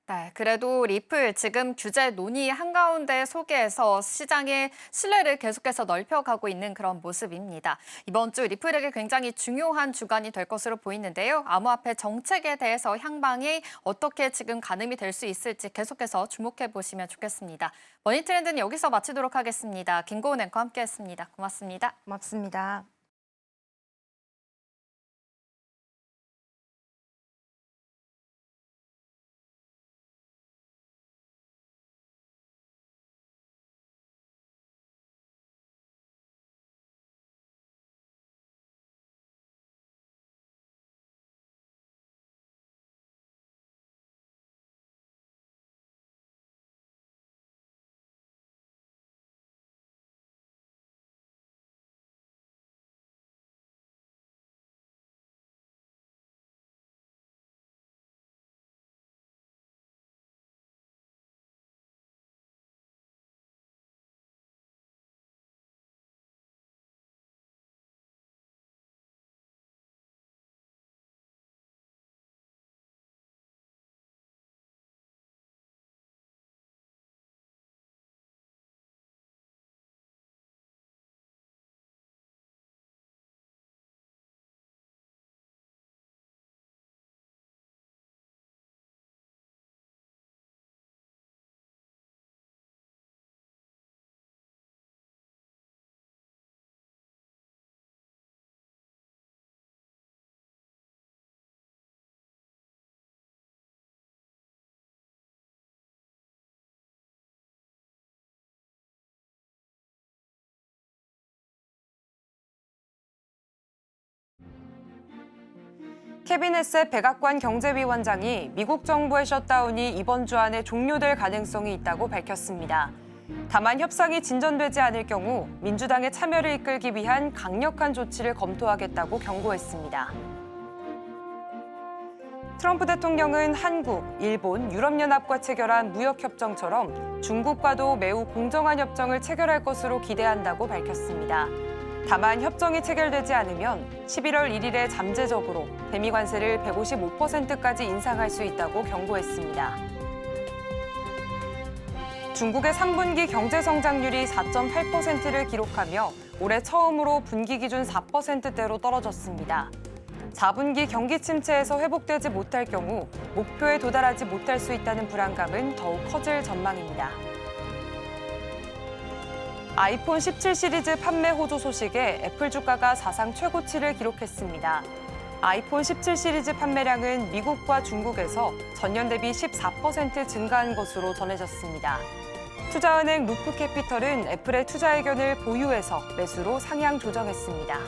네, 그래도 리플 지금 규제 논의 한가운데 속에서 시장의 신뢰를 계속해서 넓혀가고 있는 그런 모습입니다. 이번 주 리플에게 굉장히 중요한 주간이 될 것으로 보이는데요. 암호화폐 정책에 대해서 향방이 어떻게 지금 가늠이 될 수 있을지 계속해서 주목해 보시면 좋겠습니다. 머니트렌드는 여기서 마치도록 하겠습니다. 김고은 앵커와 함께했습니다. 고맙습니다. 고맙습니다. 케빈 헤셋 백악관 경제위원장이 미국 정부의 셧다운이 이번 주 안에 종료될 가능성이 있다고 밝혔습니다. 다만 협상이 진전되지 않을 경우 민주당의 참여를 이끌기 위한 강력한 조치를 검토하겠다고 경고했습니다. 트럼프 대통령은 한국, 일본, 유럽연합과 체결한 무역협정처럼 중국과도 매우 공정한 협정을 체결할 것으로 기대한다고 밝혔습니다. 다만 협정이 체결되지 않으면 11월 1일에 잠재적으로 대미 관세를 155%까지 인상할 수 있다고 경고했습니다. 중국의 3분기 경제 성장률이 4.8%를 기록하며 올해 처음으로 분기 기준 4%대로 떨어졌습니다. 4분기 경기 침체에서 회복되지 못할 경우 목표에 도달하지 못할 수 있다는 불안감은 더욱 커질 전망입니다. 아이폰 17 시리즈 판매 호조 소식에 애플 주가가 사상 최고치를 기록했습니다. 아이폰 17 시리즈 판매량은 미국과 중국에서 전년 대비 14% 증가한 것으로 전해졌습니다. 투자은행 루프캐피털은 애플의 투자 의견을 보유해서 매수로 상향 조정했습니다.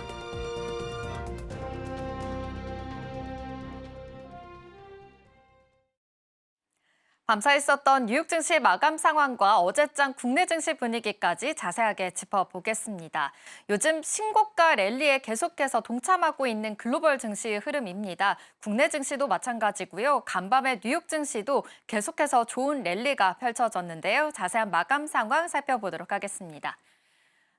밤사 있었던 뉴욕 증시 마감 상황과 어제장 국내 증시 분위기까지 자세하게 짚어보겠습니다. 요즘 신고가 랠리에 계속해서 동참하고 있는 글로벌 증시의 흐름입니다. 국내 증시도 마찬가지고요. 간밤에 뉴욕 증시도 계속해서 좋은 랠리가 펼쳐졌는데요. 자세한 마감 상황 살펴보도록 하겠습니다.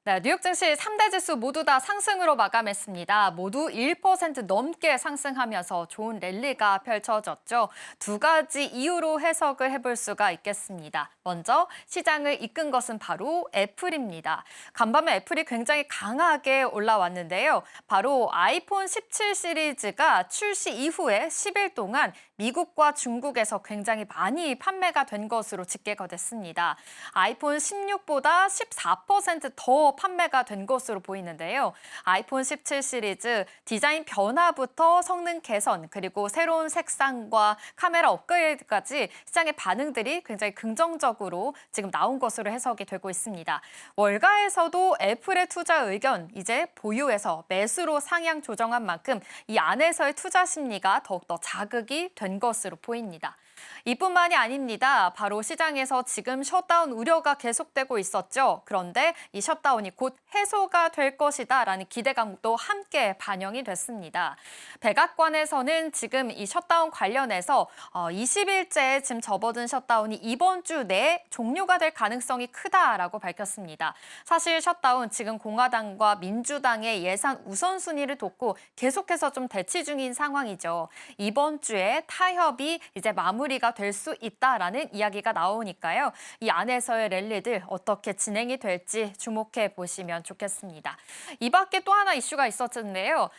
네, 뉴욕 증시 3대 지수 모두 다 상승으로 마감했습니다. 모두 1% 넘게 상승하면서 좋은 랠리가 펼쳐졌죠. 두 가지 이유로 해석을 해볼 수가 있겠습니다. 먼저 시장을 이끈 것은 바로 애플입니다. 간밤에 애플이 굉장히 강하게 올라왔는데요. 바로 아이폰 17 시리즈가 출시 이후에 10일 동안 미국과 중국에서 굉장히 많이 판매가 된 것으로 집계가 됐습니다. 아이폰 16보다 14% 더 판매가 된 것으로 보이는데요. 아이폰 17 시리즈 디자인 변화부터 성능 개선 그리고 새로운 색상과 카메라 업그레이드까지 시장의 반응들이 굉장히 긍정적으로 지금 나온 것으로 해석이 되고 있습니다. 월가에서도 애플의 투자 의견 이제 보유해서 매수로 상향 조정한 만큼 이 안에서의 투자 심리가 더욱더 자극이 된 것으로 보입니다. 이뿐만이 아닙니다. 바로 시장에서 지금 셧다운 우려가 계속되고 있었죠. 그런데 이 셧다운이 곧 해소가 될 것이다라는 기대감도 함께 반영이 됐습니다. 백악관에서는 지금 이 셧다운 관련해서 20일째 지금 접어든 셧다운이 이번 주 내에 종료가 될 가능성이 크다라고 밝혔습니다. 사실 셧다운 지금 공화당과 민주당의 예산 우선순위를 뒀고 계속해서 좀 대치 중인 상황이죠. 이번 주에 타협이 이제 마무리가 될 수 있다라는 이야기가 나오니까요. 이 안에서의 랠리들 어떻게 진행이 될지 주목해 보시면 좋겠습니다. 이 밖에 또 하나 이슈가 있었는데요.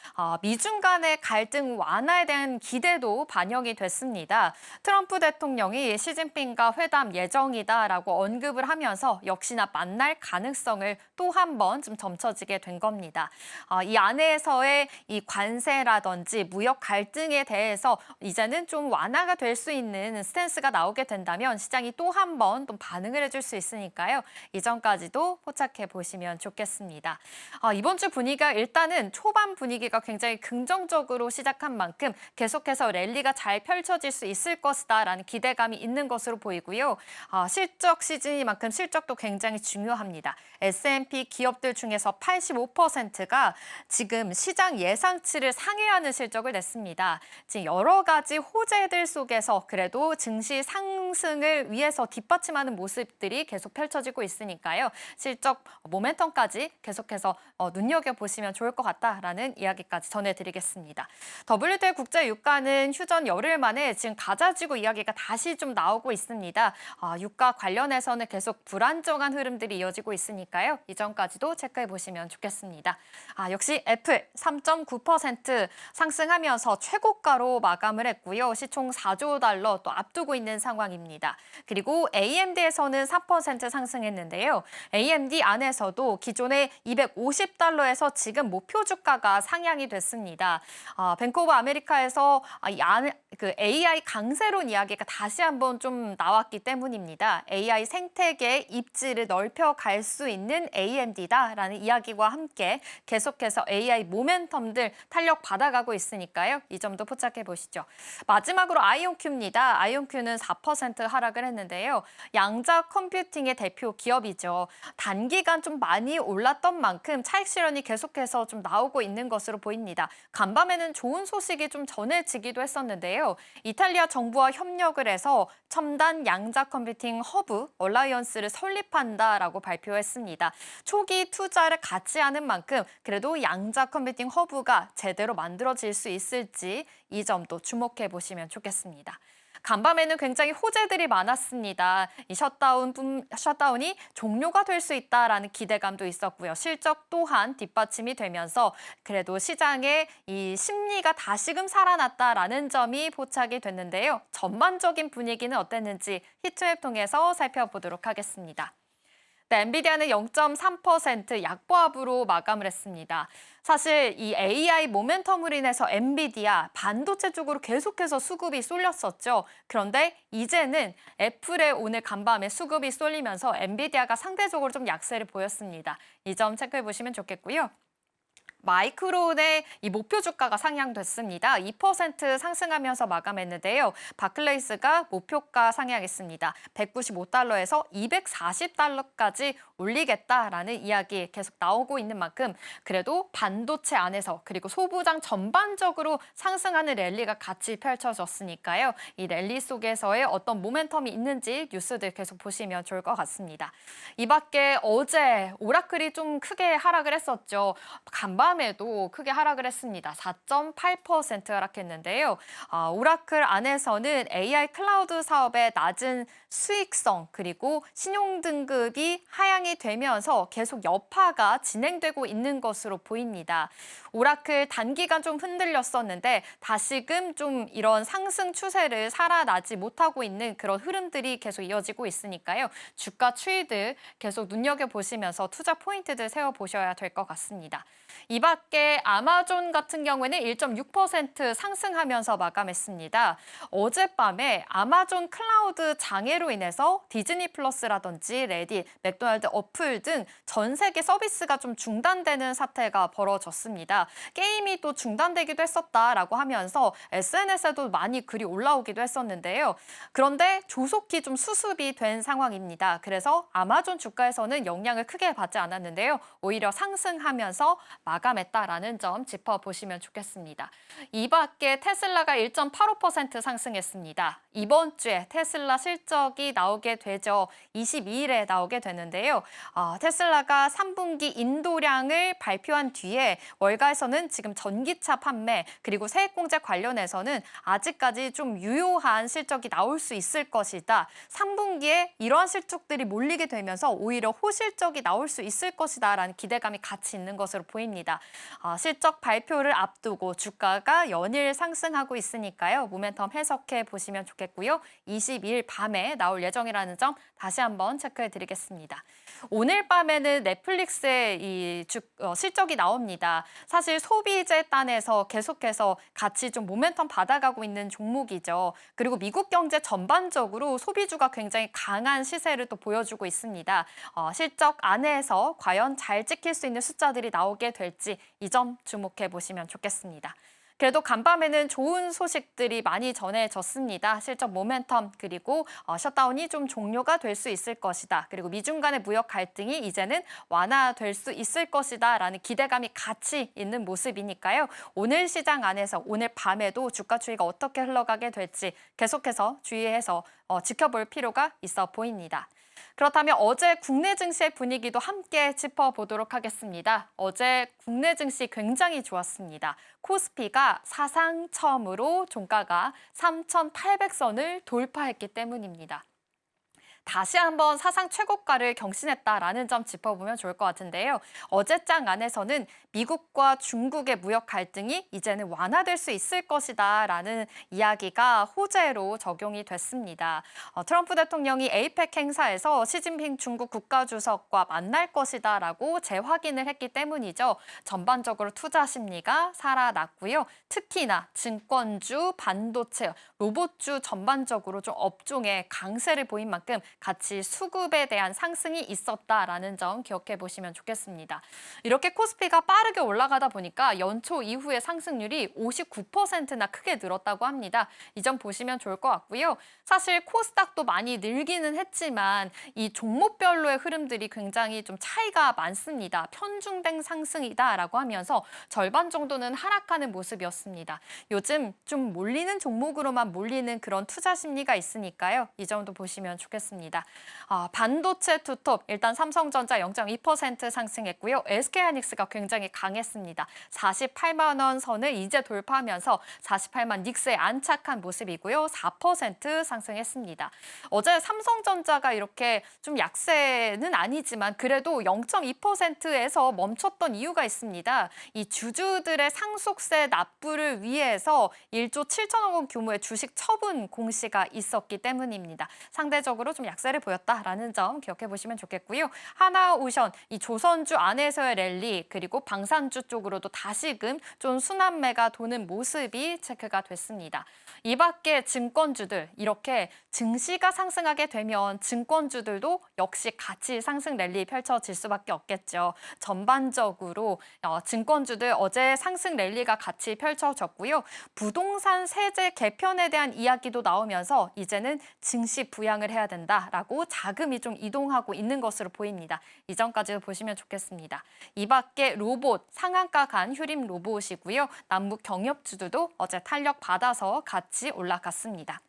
미중 간의 갈등 완화에 대한 기대도 반영이 됐습니다. 트럼프 대통령이 시진핑과 회담 예정이다라고 언급을 하면서 역시나 만날 가능성을 또 한 번 좀 점쳐지게 된 겁니다. 이 안에서의 이 관세라든지 무역 갈등에 대해서 이제는 좀 완화가 될 수 있는 스탠스가 나오게 된다면 시장이 또 한 번 또 반응을 해줄 수 있으니까요. 이전까지도 포착해 보시면 좋겠습니다. 이번 주 분위기가 일단은 초반 분위기가 굉장히 긍정적으로 시작한 만큼 계속해서 랠리가 잘 펼쳐질 수 있을 것이다라는 기대감이 있는 것으로 보이고요. 실적 시즌이만큼 실적도 굉장히 중요합니다. S&P 기업들 중에서 85%가 지금 시장 예상치를 상회하는 실적을 냈습니다. 지금 여러 가지 호재들 속에서 그래도 증시 상승을 위해서 뒷받침하는 모습들이 계속 펼쳐지고 있으니까요. 실적 모멘텀까지 계속해서 눈여겨보시면 좋을 것 같다라는 이야기까지 전해드리겠습니다. WTI 국제 유가는 휴전 열흘 만에 지금 가자지구 이야기가 다시 좀 나오고 있습니다. 유가 관련해서는 계속 불안정한 흐름들이 이어지고 있으니까요. 이전까지도 체크해보시면 좋겠습니다. 역시 애플 3.9% 상승하면서 최고가로 마감을 했고요. 시총 4조 달러 또 앞두고 있는 상황입니다. 그리고 AMD에서는 4% 상승했는데요. AMD 안에서도 기존의 250달러에서 지금 목표 주가가 상향이 됐습니다. 뱅크 오브 아메리카에서 그 AI 강세론 이야기가 다시 한번 좀 나왔기 때문입니다. AI 생태계의 입지를 넓혀갈 수 있는 AMD다라는 이야기와 함께 계속해서 AI 모멘텀들 탄력 받아가고 있으니까요. 이 점도 포착해 보시죠. 마지막으로 아이온큐입니다. 아이온큐는 4% 하락을 했는데요. 양자 컴퓨팅의 대표 기업이죠. 단기간 좀 많이 올랐던 만큼 차익 실현이 계속해서 좀 나오고 있는 것으로 보입니다. 간밤에는 좋은 소식이 좀 전해지기도 했었는데요. 이탈리아 정부와 협력을 해서 첨단 양자 컴퓨팅 허브 얼라이언스를 설립한다라고 발표했습니다. 초기 투자를 같이 하는 만큼 그래도 양자 컴퓨팅 허브가 제대로 만들어질 수 있을지 이 점도 주목해 보시면 좋겠습니다. 간밤에는 굉장히 호재들이 많았습니다. 이 셧다운이 종료가 될 수 있다라는 기대감도 있었고요. 실적 또한 뒷받침이 되면서 그래도 시장의 이 심리가 다시금 살아났다라는 점이 포착이 됐는데요. 전반적인 분위기는 어땠는지 히트맵 통해서 살펴보도록 하겠습니다. 네, 엔비디아는 0.3% 약보합으로 마감을 했습니다. 사실 이 AI 모멘텀으로 인해서 엔비디아 반도체 쪽으로 계속해서 수급이 쏠렸었죠. 그런데 이제는 애플의 오늘 간밤에 수급이 쏠리면서 엔비디아가 상대적으로 좀 약세를 보였습니다. 이 점 체크해 보시면 좋겠고요. 마이크론의 이 목표 주가가 상향됐습니다. 2% 상승하면서 마감했는데요. 바클레이스가 목표가 상향했습니다. 195달러에서 240달러까지 올리겠다라는 이야기 계속 나오고 있는 만큼 그래도 반도체 안에서 그리고 소부장 전반적으로 상승하는 랠리가 같이 펼쳐졌으니까요. 이 랠리 속에서의 어떤 모멘텀이 있는지 뉴스들 계속 보시면 좋을 것 같습니다. 이 밖에 어제 오라클이 좀 크게 하락을 했었죠. 간밤에도 크게 하락을 했습니다. 4.8% 하락했는데요. 오라클 안에서는 AI 클라우드 사업의 낮은 수익성 그리고 신용 등급이 하향이 되면서 계속 여파가 진행되고 있는 것으로 보입니다. 오라클 단기간 좀 흔들렸었는데 다시금 좀 이런 상승 추세를 살아나지 못하고 있는 그런 흐름들이 계속 이어지고 있으니까요. 주가 추이들 계속 눈여겨보시면서 투자 포인트들 세워보셔야 될 것 같습니다. 이 밖에 아마존 같은 경우에는 1.6% 상승하면서 마감했습니다. 어젯밤에 아마존 클라우드 장애로 인해서 디즈니 플러스라든지 레딧, 맥도날드 어플 등 전 세계 서비스가 좀 중단되는 사태가 벌어졌습니다. 게임이 또 중단되기도 했었다라고 하면서 SNS에도 많이 글이 올라오기도 했었는데요. 그런데 조속히 좀 수습이 된 상황입니다. 그래서 아마존 주가에서는 영향을 크게 받지 않았는데요. 오히려 상승하면서 마감했다라는 점 짚어보시면 좋겠습니다. 이 밖에 테슬라가 1.85% 상승했습니다. 이번 주에 테슬라 실적이 나오게 되죠. 22일에 나오게 되는데요. 테슬라가 3분기 인도량을 발표한 뒤에 월가에서는 지금 전기차 판매 그리고 세액공제 관련해서는 아직까지 좀 유효한 실적이 나올 수 있을 것이다. 3분기에 이러한 실적들이 몰리게 되면서 오히려 호실적이 나올 수 있을 것이다라는 기대감이 같이 있는 것으로 보입니다. 실적 발표를 앞두고 주가가 연일 상승하고 있으니까요. 모멘텀 해석해 보시면 좋겠고요. 22일 밤에 나올 예정이라는 점 다시 한번 체크해 드리겠습니다. 오늘 밤에는 넷플릭스의 이 실적이 나옵니다. 사실 소비재 단에서 계속해서 같이 좀 모멘텀 받아가고 있는 종목이죠. 그리고 미국 경제 전반적으로 소비주가 굉장히 강한 시세를 또 보여주고 있습니다. 실적 안에서 과연 잘 찍힐 수 있는 숫자들이 나오게 될지 이 점 주목해 보시면 좋겠습니다. 그래도 간밤에는 좋은 소식들이 많이 전해졌습니다. 실적 모멘텀 그리고 셧다운이 좀 종료가 될 수 있을 것이다. 그리고 미중 간의 무역 갈등이 이제는 완화될 수 있을 것이다 라는 기대감이 같이 있는 모습이니까요. 오늘 시장 안에서 오늘 밤에도 주가 추이가 어떻게 흘러가게 될지 계속해서 주의해서 지켜볼 필요가 있어 보입니다. 그렇다면 어제 국내 증시의 분위기도 함께 짚어보도록 하겠습니다. 어제 국내 증시 굉장히 좋았습니다. 코스피가 사상 처음으로 종가가 3,800선을 돌파했기 때문입니다. 다시 한번 사상 최고가를 경신했다라는 점 짚어보면 좋을 것 같은데요. 어제장 안에서는 미국과 중국의 무역 갈등이 이제는 완화될 수 있을 것이다라는 이야기가 호재로 적용이 됐습니다. 트럼프 대통령이 에이펙 행사에서 시진핑 중국 국가주석과 만날 것이다라고 재확인을 했기 때문이죠. 전반적으로 투자 심리가 살아났고요. 특히나 증권주, 반도체, 로봇주 전반적으로 좀 업종에 강세를 보인 만큼 같이 수급에 대한 상승이 있었다라는 점 기억해 보시면 좋겠습니다. 이렇게 코스피가 빠르게 올라가다 보니까 연초 이후의 상승률이 59%나 크게 늘었다고 합니다. 이 점 보시면 좋을 것 같고요. 사실 코스닥도 많이 늘기는 했지만 이 종목별로의 흐름들이 굉장히 좀 차이가 많습니다. 편중된 상승이다라고 하면서 절반 정도는 하락하는 모습이었습니다. 요즘 좀 몰리는 종목으로만 몰리는 그런 투자 심리가 있으니까요. 이 점도 보시면 좋겠습니다. 반도체 투톱 일단 삼성전자 0.2% 상승했고요. SK하이닉스가 굉장히 강했습니다. 48만 원 선을 이제 돌파하면서 48만 닉스에 안착한 모습이고요. 4% 상승했습니다. 어제 삼성전자가 이렇게 좀 약세는 아니지만 그래도 0.2%에서 멈췄던 이유가 있습니다. 이 주주들의 상속세 납부를 위해서 1조 7천억 원 규모의 주식 처분 공시가 있었기 때문입니다. 상대적으로 좀 약세를 보였다라는 점 기억해 보시면 좋겠고요. 하나오션, 이 조선주 안에서의 랠리 그리고 방산주 쪽으로도 다시금 좀 순환매가 도는 모습이 체크가 됐습니다. 이 밖에 증권주들 이렇게 증시가 상승하게 되면 증권주들도 역시 같이 상승 랠리 펼쳐질 수밖에 없겠죠. 전반적으로 증권주들 어제 상승 랠리가 같이 펼쳐졌고요. 부동산 세제 개편에 대한 이야기도 나오면서 이제는 증시 부양을 해야 된다라고 자금이 좀 이동하고 있는 것으로 보입니다. 이 점까지도 보시면 좋겠습니다. 이 밖에 로봇, 상한가 간 휴림 로봇이고요. 남북 경협주들도 어제 탄력 받아서 같이 올라갔습니다.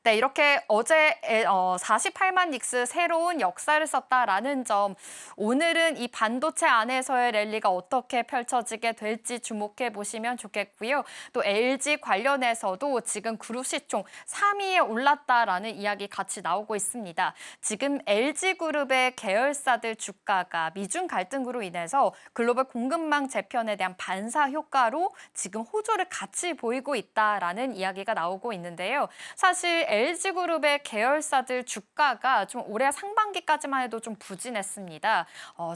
네, 이렇게 어제 48만 닉스 새로운 역사를 썼다라는 점, 오늘은 이 반도체 안에서의 랠리가 어떻게 펼쳐지게 될지 주목해 보시면 좋겠고요. 또 LG 관련해서도 지금 그룹 시총 3위에 올랐다라는 이야기 같이 나오고 있습니다. 지금 LG그룹의 계열사들 주가가 미중 갈등으로 인해서 글로벌 공급망 재편에 대한 반사 효과로 지금 호조를 같이 보이고 있다라는 이야기가 나오고 있는데요. 사실 LG그룹의 계열사들 주가가 좀 올해 상반기까지만 해도 좀 부진했습니다.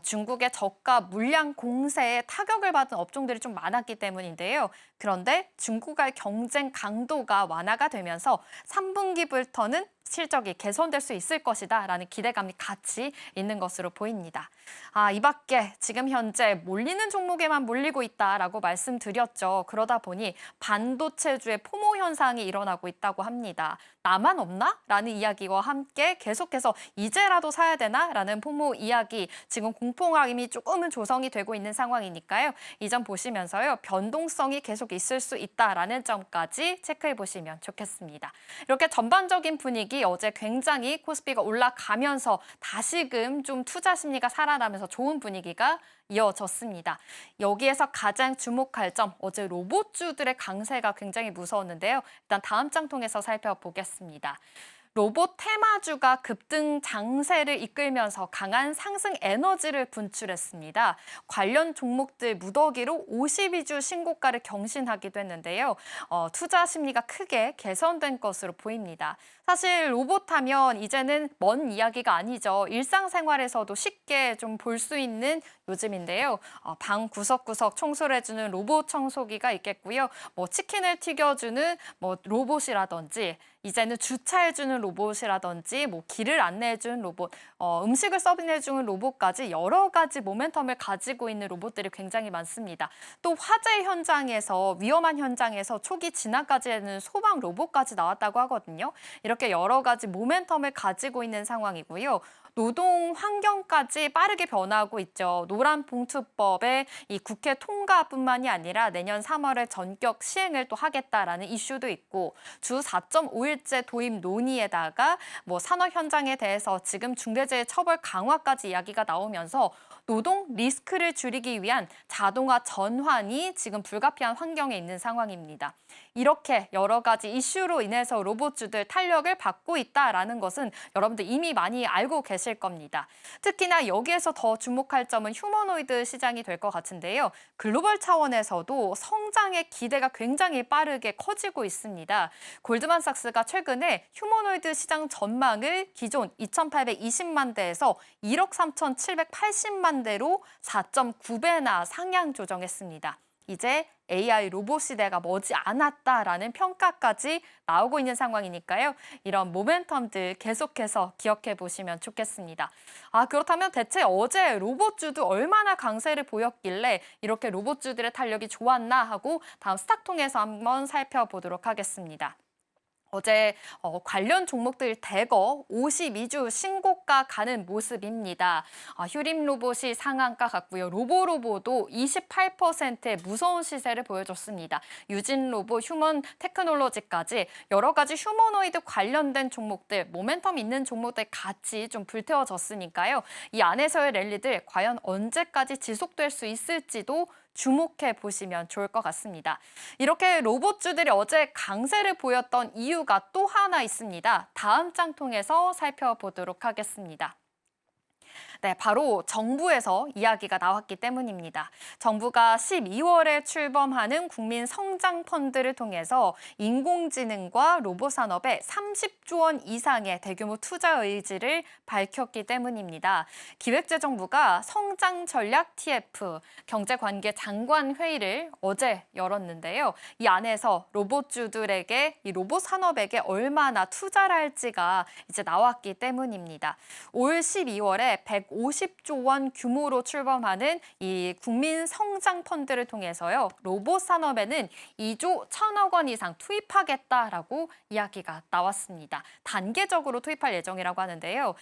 중국의 저가 물량 공세에 타격을 받은 업종들이 좀 많았기 때문인데요. 그런데 중국과의 경쟁 강도가 완화가 되면서 3분기부터는 실적이 개선될 수 있을 것이다라는 기대감이 같이 있는 것으로 보입니다. 이 밖에 지금 현재 몰리는 종목에만 몰리고 있다라고 말씀드렸죠. 그러다 보니 반도체주의 포모 현상이 일어나고 있다고 합니다. 나만 없나? 라는 이야기와 함께 계속해서 이제라도 사야 되나? 라는 포모 이야기, 지금 공포감이 조금은 조성이 되고 있는 상황이니까요. 이 점 보시면서요. 변동성이 계속 있을 수 있다라는 점까지 체크해 보시면 좋겠습니다. 이렇게 전반적인 분위기 어제 굉장히 코스피가 올라가면서 다시금 좀 투자 심리가 살아나면서 좋은 분위기가 이어졌습니다. 여기에서 가장 주목할 점, 어제 로봇주들의 강세가 굉장히 무서웠는데요. 일단 다음 장 통해서 살펴보겠습니다. 로봇 테마주가 급등 장세를 이끌면서 강한 상승 에너지를 분출했습니다. 관련 종목들 무더기로 52주 신고가를 경신하기도 했는데요. 투자 심리가 크게 개선된 것으로 보입니다. 사실 로봇 하면 이제는 먼 이야기가 아니죠. 일상생활에서도 쉽게 좀 볼 수 있는 요즘인데요. 방 구석구석 청소를 해주는 로봇 청소기가 있겠고요. 치킨을 튀겨주는 로봇이라든지 이제는 주차해주는 로봇이라든지 길을 안내해주는 로봇, 음식을 서빙해주는 로봇까지 여러 가지 모멘텀을 가지고 있는 로봇들이 굉장히 많습니다. 또 화재 현장에서 위험한 현장에서 초기 진화까지 하는 소방 로봇까지 나왔다고 하거든요. 이렇게 여러 가지 모멘텀을 가지고 있는 상황이고요. 노동 환경까지 빠르게 변화하고 있죠. 노란봉투법의 이 국회 통과뿐만이 아니라 내년 3월에 전격 시행을 또 하겠다라는 이슈도 있고 주 4.5일제 도입 논의에다가 산업 현장에 대해서 지금 중대재해 처벌 강화까지 이야기가 나오면서 노동 리스크를 줄이기 위한 자동화 전환이 지금 불가피한 환경에 있는 상황입니다. 이렇게 여러 가지 이슈로 인해서 로봇주들 탄력을 받고 있다라는 것은 여러분들 이미 많이 알고 계실 겁니다. 특히나 여기에서 더 주목할 점은 휴머노이드 시장이 될 것 같은데요. 글로벌 차원에서도 성장의 기대가 굉장히 빠르게 커지고 있습니다. 골드만삭스가 최근에 휴머노이드 시장 전망을 기존 2,820만 대에서 1억 3,780만 대로 4.9배나 상향 조정했습니다. 이제 AI 로봇 시대가 머지 않았다라는 평가까지 나오고 있는 상황이니까요. 이런 모멘텀들 계속해서 기억해 보시면 좋겠습니다. 그렇다면 대체 어제 로봇주도 얼마나 강세를 보였길래 이렇게 로봇주들의 탄력이 좋았나 하고 다음 스탁 통해서 한번 살펴보도록 하겠습니다. 어제 관련 종목들 대거 52주 신고가 가는 모습입니다. 휴림 로봇이 상한가 갔고요. 로보로보도 28%의 무서운 시세를 보여줬습니다. 유진 로봇, 휴먼 테크놀로지까지 여러 가지 휴머노이드 관련된 종목들, 모멘텀 있는 종목들 같이 좀 불태워졌으니까요. 이 안에서의 랠리들 과연 언제까지 지속될 수 있을지도 주목해 보시면 좋을 것 같습니다. 이렇게 로봇주들이 어제 강세를 보였던 이유가 또 하나 있습니다. 다음 장 통해서 살펴보도록 하겠습니다. 네, 바로 정부에서 이야기가 나왔기 때문입니다. 정부가 12월에 출범하는 국민 성장 펀드를 통해서 인공지능과 로봇 산업에 30조 원 이상의 대규모 투자 의지를 밝혔기 때문입니다. 기획재정부가 성장 전략 TF 경제관계 장관 회의를 어제 열었는데요. 이 안에서 로봇주들에게 이 로봇 산업에게 얼마나 투자를 할지가 이제 나왔기 때문입니다. 올 12월에 150조 원 규모로 출범하는 이 국민 성장 펀드를 통해서요. 로봇 산업에는 2조 1,000억 원 이상 투입하겠다라고 이야기가 나왔습니다. 단계적으로 투입할 예정이라고 하는데요.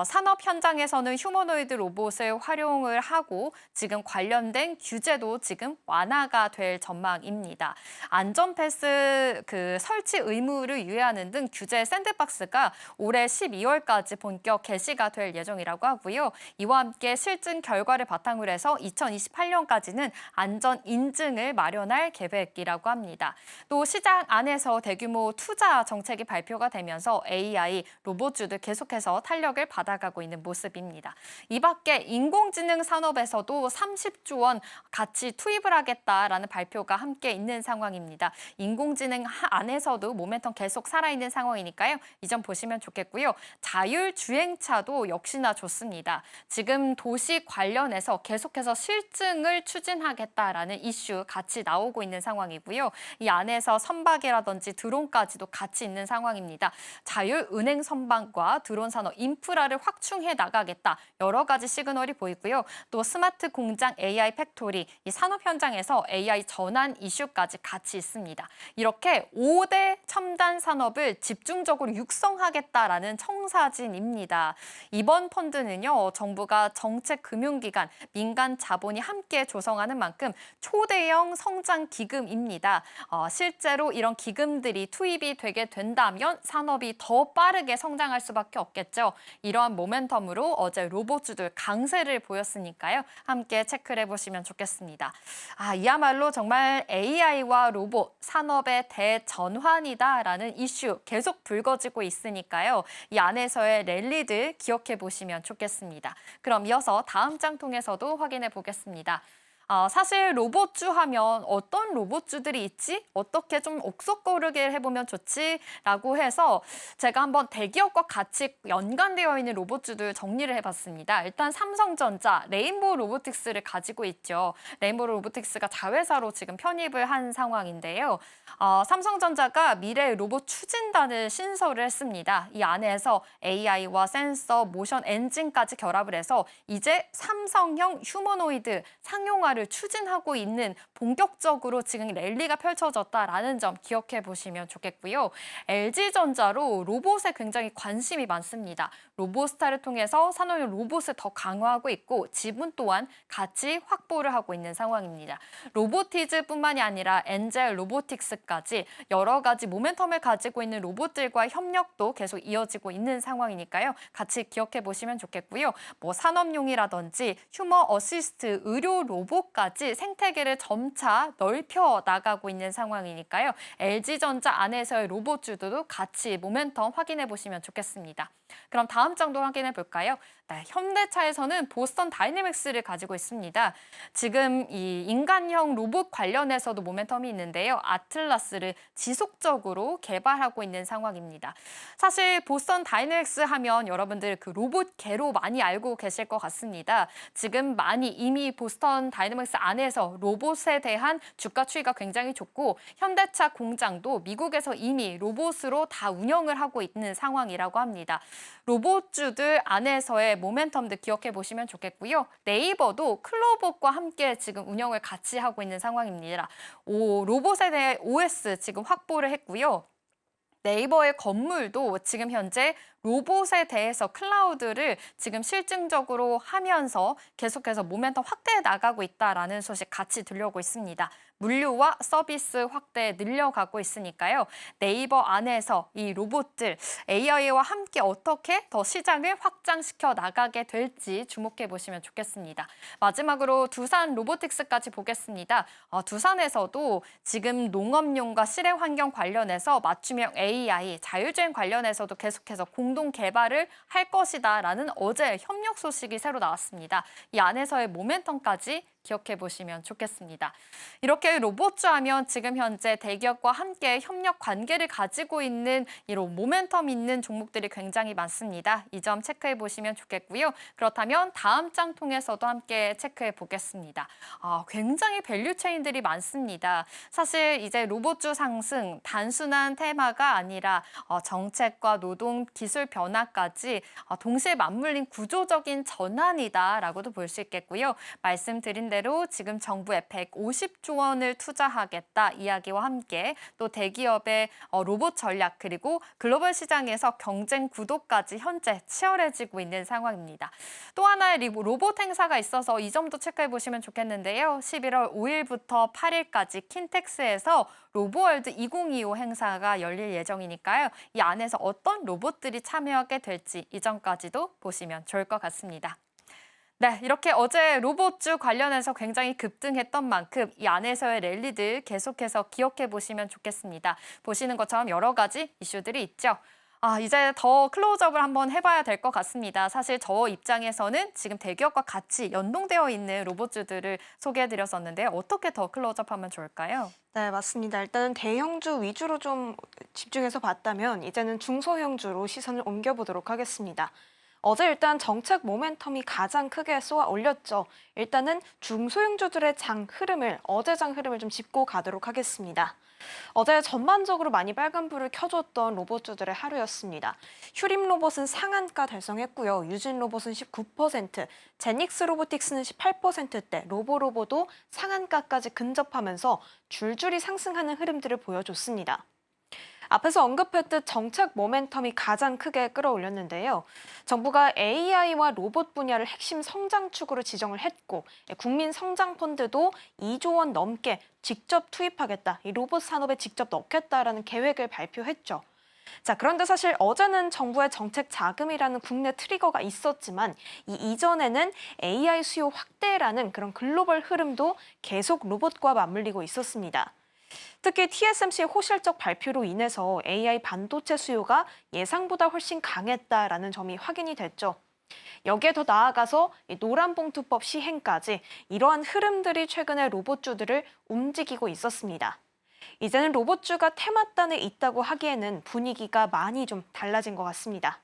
산업 현장에서는 휴머노이드 로봇을 활용을 하고 지금 관련된 규제도 지금 완화가 될 전망입니다. 안전 패스 설치 의무를 유예하는 등 규제 샌드박스가 올해 12월까지 본격 개시가 될 예정이라고 하고요. 이와 함께 실증 결과를 바탕으로 해서 2028년까지는 안전 인증을 마련할 계획이라고 합니다. 또 시장 안에서 대규모 투자 정책이 발표가 되면서 AI, 로봇주들 계속해서 탄력을 받아가고 있는 모습입니다. 이 밖에 인공지능 산업에서도 30조 원 같이 투입을 하겠다라는 발표가 함께 있는 상황입니다. 인공지능 안에서도 모멘텀 계속 살아있는 상황이니까요. 이 점 보시면 좋겠고요. 자율주행차도 역시나 좋습니다. 지금 도시 관련해서 계속해서 실증을 추진하겠다라는 이슈 같이 나오고 있는 상황이고요. 이 안에서 선박이라든지 드론까지도 같이 있는 상황입니다. 자율은행 선박과 드론 산업 인프라를 확충해 나가겠다. 여러 가지 시그널이 보이고요. 또 스마트 공장 AI 팩토리, 이 산업 현장에서 AI 전환 이슈까지 같이 있습니다. 이렇게 5대 첨단 산업을 집중적으로 육성하겠다라는 청사진입니다. 이번 펀드는요. 정부가 정책 금융기관, 민간 자본이 함께 조성하는 만큼 초대형 성장 기금입니다. 실제로 이런 기금들이 투입이 되게 된다면 산업이 더 빠르게 성장할 수밖에 없겠죠. 이러한 모멘텀으로 어제 로봇주들 강세를 보였으니까요. 함께 체크를 해보시면 좋겠습니다. 이야말로 정말 AI와 로봇, 산업의 대전환이다라는 이슈 계속 불거지고 있으니까요. 이 안에서의 랠리들 기억해 보시면 좋겠습니다. 그럼 이어서 다음 장 통해서도 확인해 보겠습니다. 사실 로봇주 하면 어떤 로봇주들이 있지? 어떻게 좀 옥석거르게 해보면 좋지?라고 해서 제가 한번 대기업과 같이 연관되어 있는 로봇주들 정리를 해봤습니다. 일단 삼성전자, 레인보우 로보틱스를 가지고 있죠. 레인보우 로보틱스가 자회사로 지금 편입을 한 상황인데요. 삼성전자가 미래 로봇 추진단을 신설을 했습니다. 이 안에서 AI와 센서, 모션 엔진까지 결합을 해서 이제 삼성형 휴머노이드 상용화를 개발을 추진하고 있는 본격적으로 지금 랠리가 펼쳐졌다라는 점 기억해 보시면 좋겠고요. LG전자로 로봇에 굉장히 관심이 많습니다. 로봇스타를 통해서 산업용 로봇을 더 강화하고 있고 지분 또한 같이 확보를 하고 있는 상황입니다. 로보티즈뿐만이 아니라 엔젤 로보틱스까지 여러 가지 모멘텀을 가지고 있는 로봇들과 협력도 계속 이어지고 있는 상황이니까요. 같이 기억해 보시면 좋겠고요. 뭐 산업용이라든지 휴머 어시스트 의료 로봇까지 생태계를 점차 넓혀 나가고 있는 상황이니까요. LG전자 안에서의 로봇주도 같이 모멘텀 확인해 보시면 좋겠습니다. 그럼 다음 장도 확인해 볼까요? 네, 현대차에서는 보스턴 다이내믹스를 가지고 있습니다. 지금 이 인간형 로봇 관련해서도 모멘텀이 있는데요. 아틀라스를 지속적으로 개발하고 있는 상황입니다. 사실 보스턴 다이내믹스 하면 여러분들 그 로봇계로 많이 알고 계실 것 같습니다. 지금 많이 이미 보스턴 다이내믹스 안에서 로봇에 대한 주가 추이가 굉장히 좋고 현대차 공장도 미국에서 이미 로봇으로 다 운영을 하고 있는 상황이라고 합니다. 로봇주들 안에서의 모멘텀도 기억해 보시면 좋겠고요. 네이버도 클로봇과 함께 지금 운영을 같이 하고 있는 상황입니다. 로봇에 대해 OS 지금 확보를 했고요. 네이버의 건물도 지금 현재 로봇에 대해서 클라우드를 지금 실증적으로 하면서 계속해서 모멘텀 확대해 나가고 있다라는 소식 같이 들려오고 있습니다. 물류와 서비스 확대 늘려가고 있으니까요. 네이버 안에서 이 로봇들 AI와 함께 어떻게 더 시장을 확장시켜 나가게 될지 주목해 보시면 좋겠습니다. 마지막으로 두산 로보틱스까지 보겠습니다. 두산에서도 지금 농업용과 실내 환경 관련해서 맞춤형 AI, 자율주행 관련해서도 계속해서 공동 개발을 할 것이다라는 어제 협력 소식이 새로 나왔습니다. 이 안에서의 모멘텀까지 기억해 보시면 좋겠습니다. 이렇게 로봇주 하면 지금 현재 대기업과 함께 협력 관계를 가지고 있는 이런 모멘텀 있는 종목들이 굉장히 많습니다. 이 점 체크해 보시면 좋겠고요. 그렇다면 다음 장 통해서도 함께 체크해 보겠습니다. 굉장히 밸류 체인들이 많습니다. 사실 이제 로봇주 상승 단순한 테마가 아니라 정책과 노동, 기술 변화까지 동시에 맞물린 구조적인 전환이다라고도 볼 수 있겠고요. 말씀드린 대로 지금 정부에 150조 원을 투자하겠다 이야기와 함께 또 대기업의 로봇 전략 그리고 글로벌 시장에서 경쟁 구도까지 현재 치열해지고 있는 상황입니다. 또 하나의 로봇 행사가 있어서 이 점도 체크해 보시면 좋겠는데요. 11월 5일부터 8일까지 킨텍스에서 로보월드 2025 행사가 열릴 예정이니까요. 이 안에서 어떤 로봇들이 참여하게 될지 이 점까지도 보시면 좋을 것 같습니다. 네, 이렇게 어제 로봇주 관련해서 굉장히 급등했던 만큼 이 안에서의 랠리들 계속해서 기억해 보시면 좋겠습니다. 보시는 것처럼 여러 가지 이슈들이 있죠. 이제 더 클로즈업을 한번 해봐야 될 것 같습니다. 사실 저 입장에서는 지금 대기업과 같이 연동되어 있는 로봇주들을 소개해드렸었는데요. 어떻게 더 클로즈업하면 좋을까요? 네, 맞습니다. 일단은 대형주 위주로 좀 집중해서 봤다면 이제는 중소형주로 시선을 옮겨보도록 하겠습니다. 어제 일단 정책 모멘텀이 가장 크게 쏘아 올렸죠. 일단은 중소형주들의 어제 장 흐름을 좀 짚고 가도록 하겠습니다. 어제 전반적으로 많이 빨간불을 켜줬던 로봇주들의 하루였습니다. 휴림 로봇은 상한가 달성했고요. 유진 로봇은 19%, 제닉스 로보틱스는 18%대, 로보로보도 상한가까지 근접하면서 줄줄이 상승하는 흐름들을 보여줬습니다. 앞에서 언급했듯 정책 모멘텀이 가장 크게 끌어올렸는데요. 정부가 AI와 로봇 분야를 핵심 성장축으로 지정을 했고 국민 성장 펀드도 2조 원 넘게 직접 투입하겠다, 이 로봇 산업에 직접 넣겠다라는 계획을 발표했죠. 자, 그런데 사실 어제는 정부의 정책 자금이라는 국내 트리거가 있었지만 이 이전에는 AI 수요 확대라는 그런 글로벌 흐름도 계속 로봇과 맞물리고 있었습니다. 특히 TSMC의 호실적 발표로 인해서 AI 반도체 수요가 예상보다 훨씬 강했다라는 점이 확인이 됐죠. 여기에 더 나아가서 노란봉투법 시행까지 이러한 흐름들이 최근에 로봇주들을 움직이고 있었습니다. 이제는 로봇주가 테마단에 있다고 하기에는 분위기가 많이 좀 달라진 것 같습니다.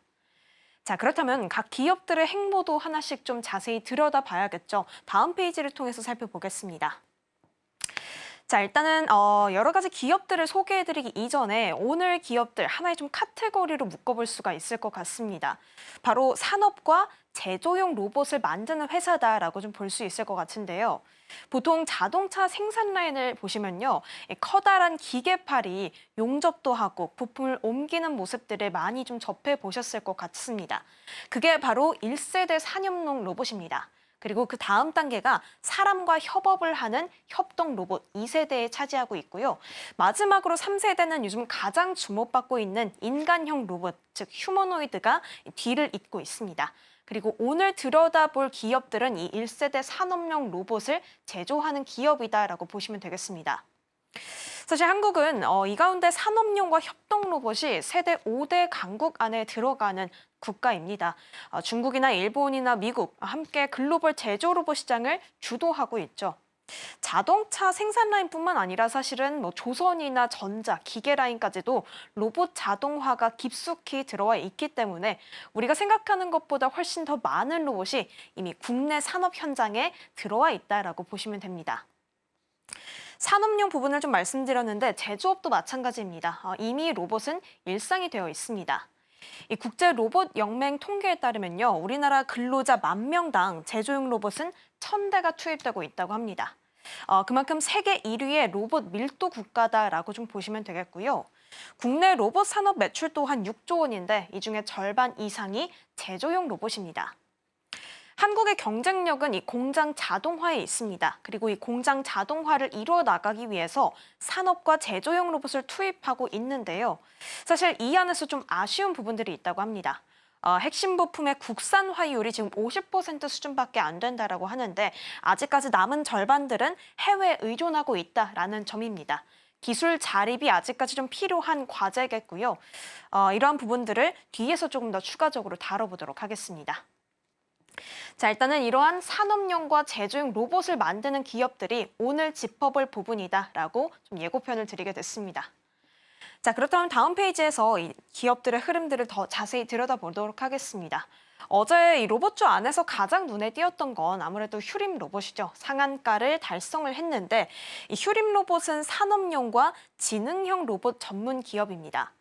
자, 그렇다면 각 기업들의 행보도 하나씩 좀 자세히 들여다봐야겠죠. 다음 페이지를 통해서 살펴보겠습니다. 자, 일단은 여러 가지 기업들을 소개해드리기 이전에 오늘 기업들 하나의 좀 카테고리로 묶어볼 수가 있을 것 같습니다. 바로 산업과 제조용 로봇을 만드는 회사다라고 좀 볼 수 있을 것 같은데요. 보통 자동차 생산 라인을 보시면요. 커다란 기계팔이 용접도 하고 부품을 옮기는 모습들을 많이 좀 접해 보셨을 것 같습니다. 그게 바로 1세대 산업용 로봇입니다. 그리고 그 다음 단계가 사람과 협업을 하는 협동 로봇 2세대에 차지하고 있고요. 마지막으로 3세대는 요즘 가장 주목받고 있는 인간형 로봇, 즉 휴머노이드가 뒤를 잇고 있습니다. 그리고 오늘 들여다볼 기업들은 이 1세대 산업용 로봇을 제조하는 기업이다라고 보시면 되겠습니다. 사실 한국은 이 가운데 산업용과 협동 로봇이 세계 5대 강국 안에 들어가는 국가입니다. 중국이나 일본이나 미국 함께 글로벌 제조 로봇 시장을 주도하고 있죠. 자동차 생산 라인뿐만 아니라 사실은 조선이나 전자, 기계 라인까지도 로봇 자동화가 깊숙이 들어와 있기 때문에 우리가 생각하는 것보다 훨씬 더 많은 로봇이 이미 국내 산업 현장에 들어와 있다라고 보시면 됩니다. 산업용 부분을 좀 말씀드렸는데 제조업도 마찬가지입니다. 이미 로봇은 일상이 되어 있습니다. 이 국제 로봇 연맹 통계에 따르면요, 우리나라 근로자 10,000명당 제조용 로봇은 1,000대가 투입되고 있다고 합니다. 그만큼 세계 1위의 로봇 밀도 국가다라고 좀 보시면 되겠고요. 국내 로봇 산업 매출 또한 6조 원인데 이 중에 절반 이상이 제조용 로봇입니다. 한국의 경쟁력은 이 공장 자동화에 있습니다. 그리고 이 공장 자동화를 이루어 나가기 위해서 산업과 제조용 로봇을 투입하고 있는데요. 사실 이 안에서 좀 아쉬운 부분들이 있다고 합니다. 핵심 부품의 국산화율이 지금 50% 수준밖에 안 된다라고 하는데 아직까지 남은 절반들은 해외에 의존하고 있다라는 점입니다. 기술 자립이 아직까지 좀 필요한 과제겠고요. 이러한 부분들을 뒤에서 조금 더 추가적으로 다뤄보도록 하겠습니다. 자, 일단은 이러한 산업용과 제조용 로봇을 만드는 기업들이 오늘 짚어볼 부분이다라고 좀 예고편을 드리게 됐습니다. 자, 그렇다면 다음 페이지에서 이 기업들의 흐름들을 더 자세히 들여다보도록 하겠습니다. 어제 이 로봇주 안에서 가장 눈에 띄었던 건 아무래도 휴림 로봇이죠. 상한가를 달성을 했는데 이 휴림 로봇은 산업용과 지능형 로봇 전문 기업입니다.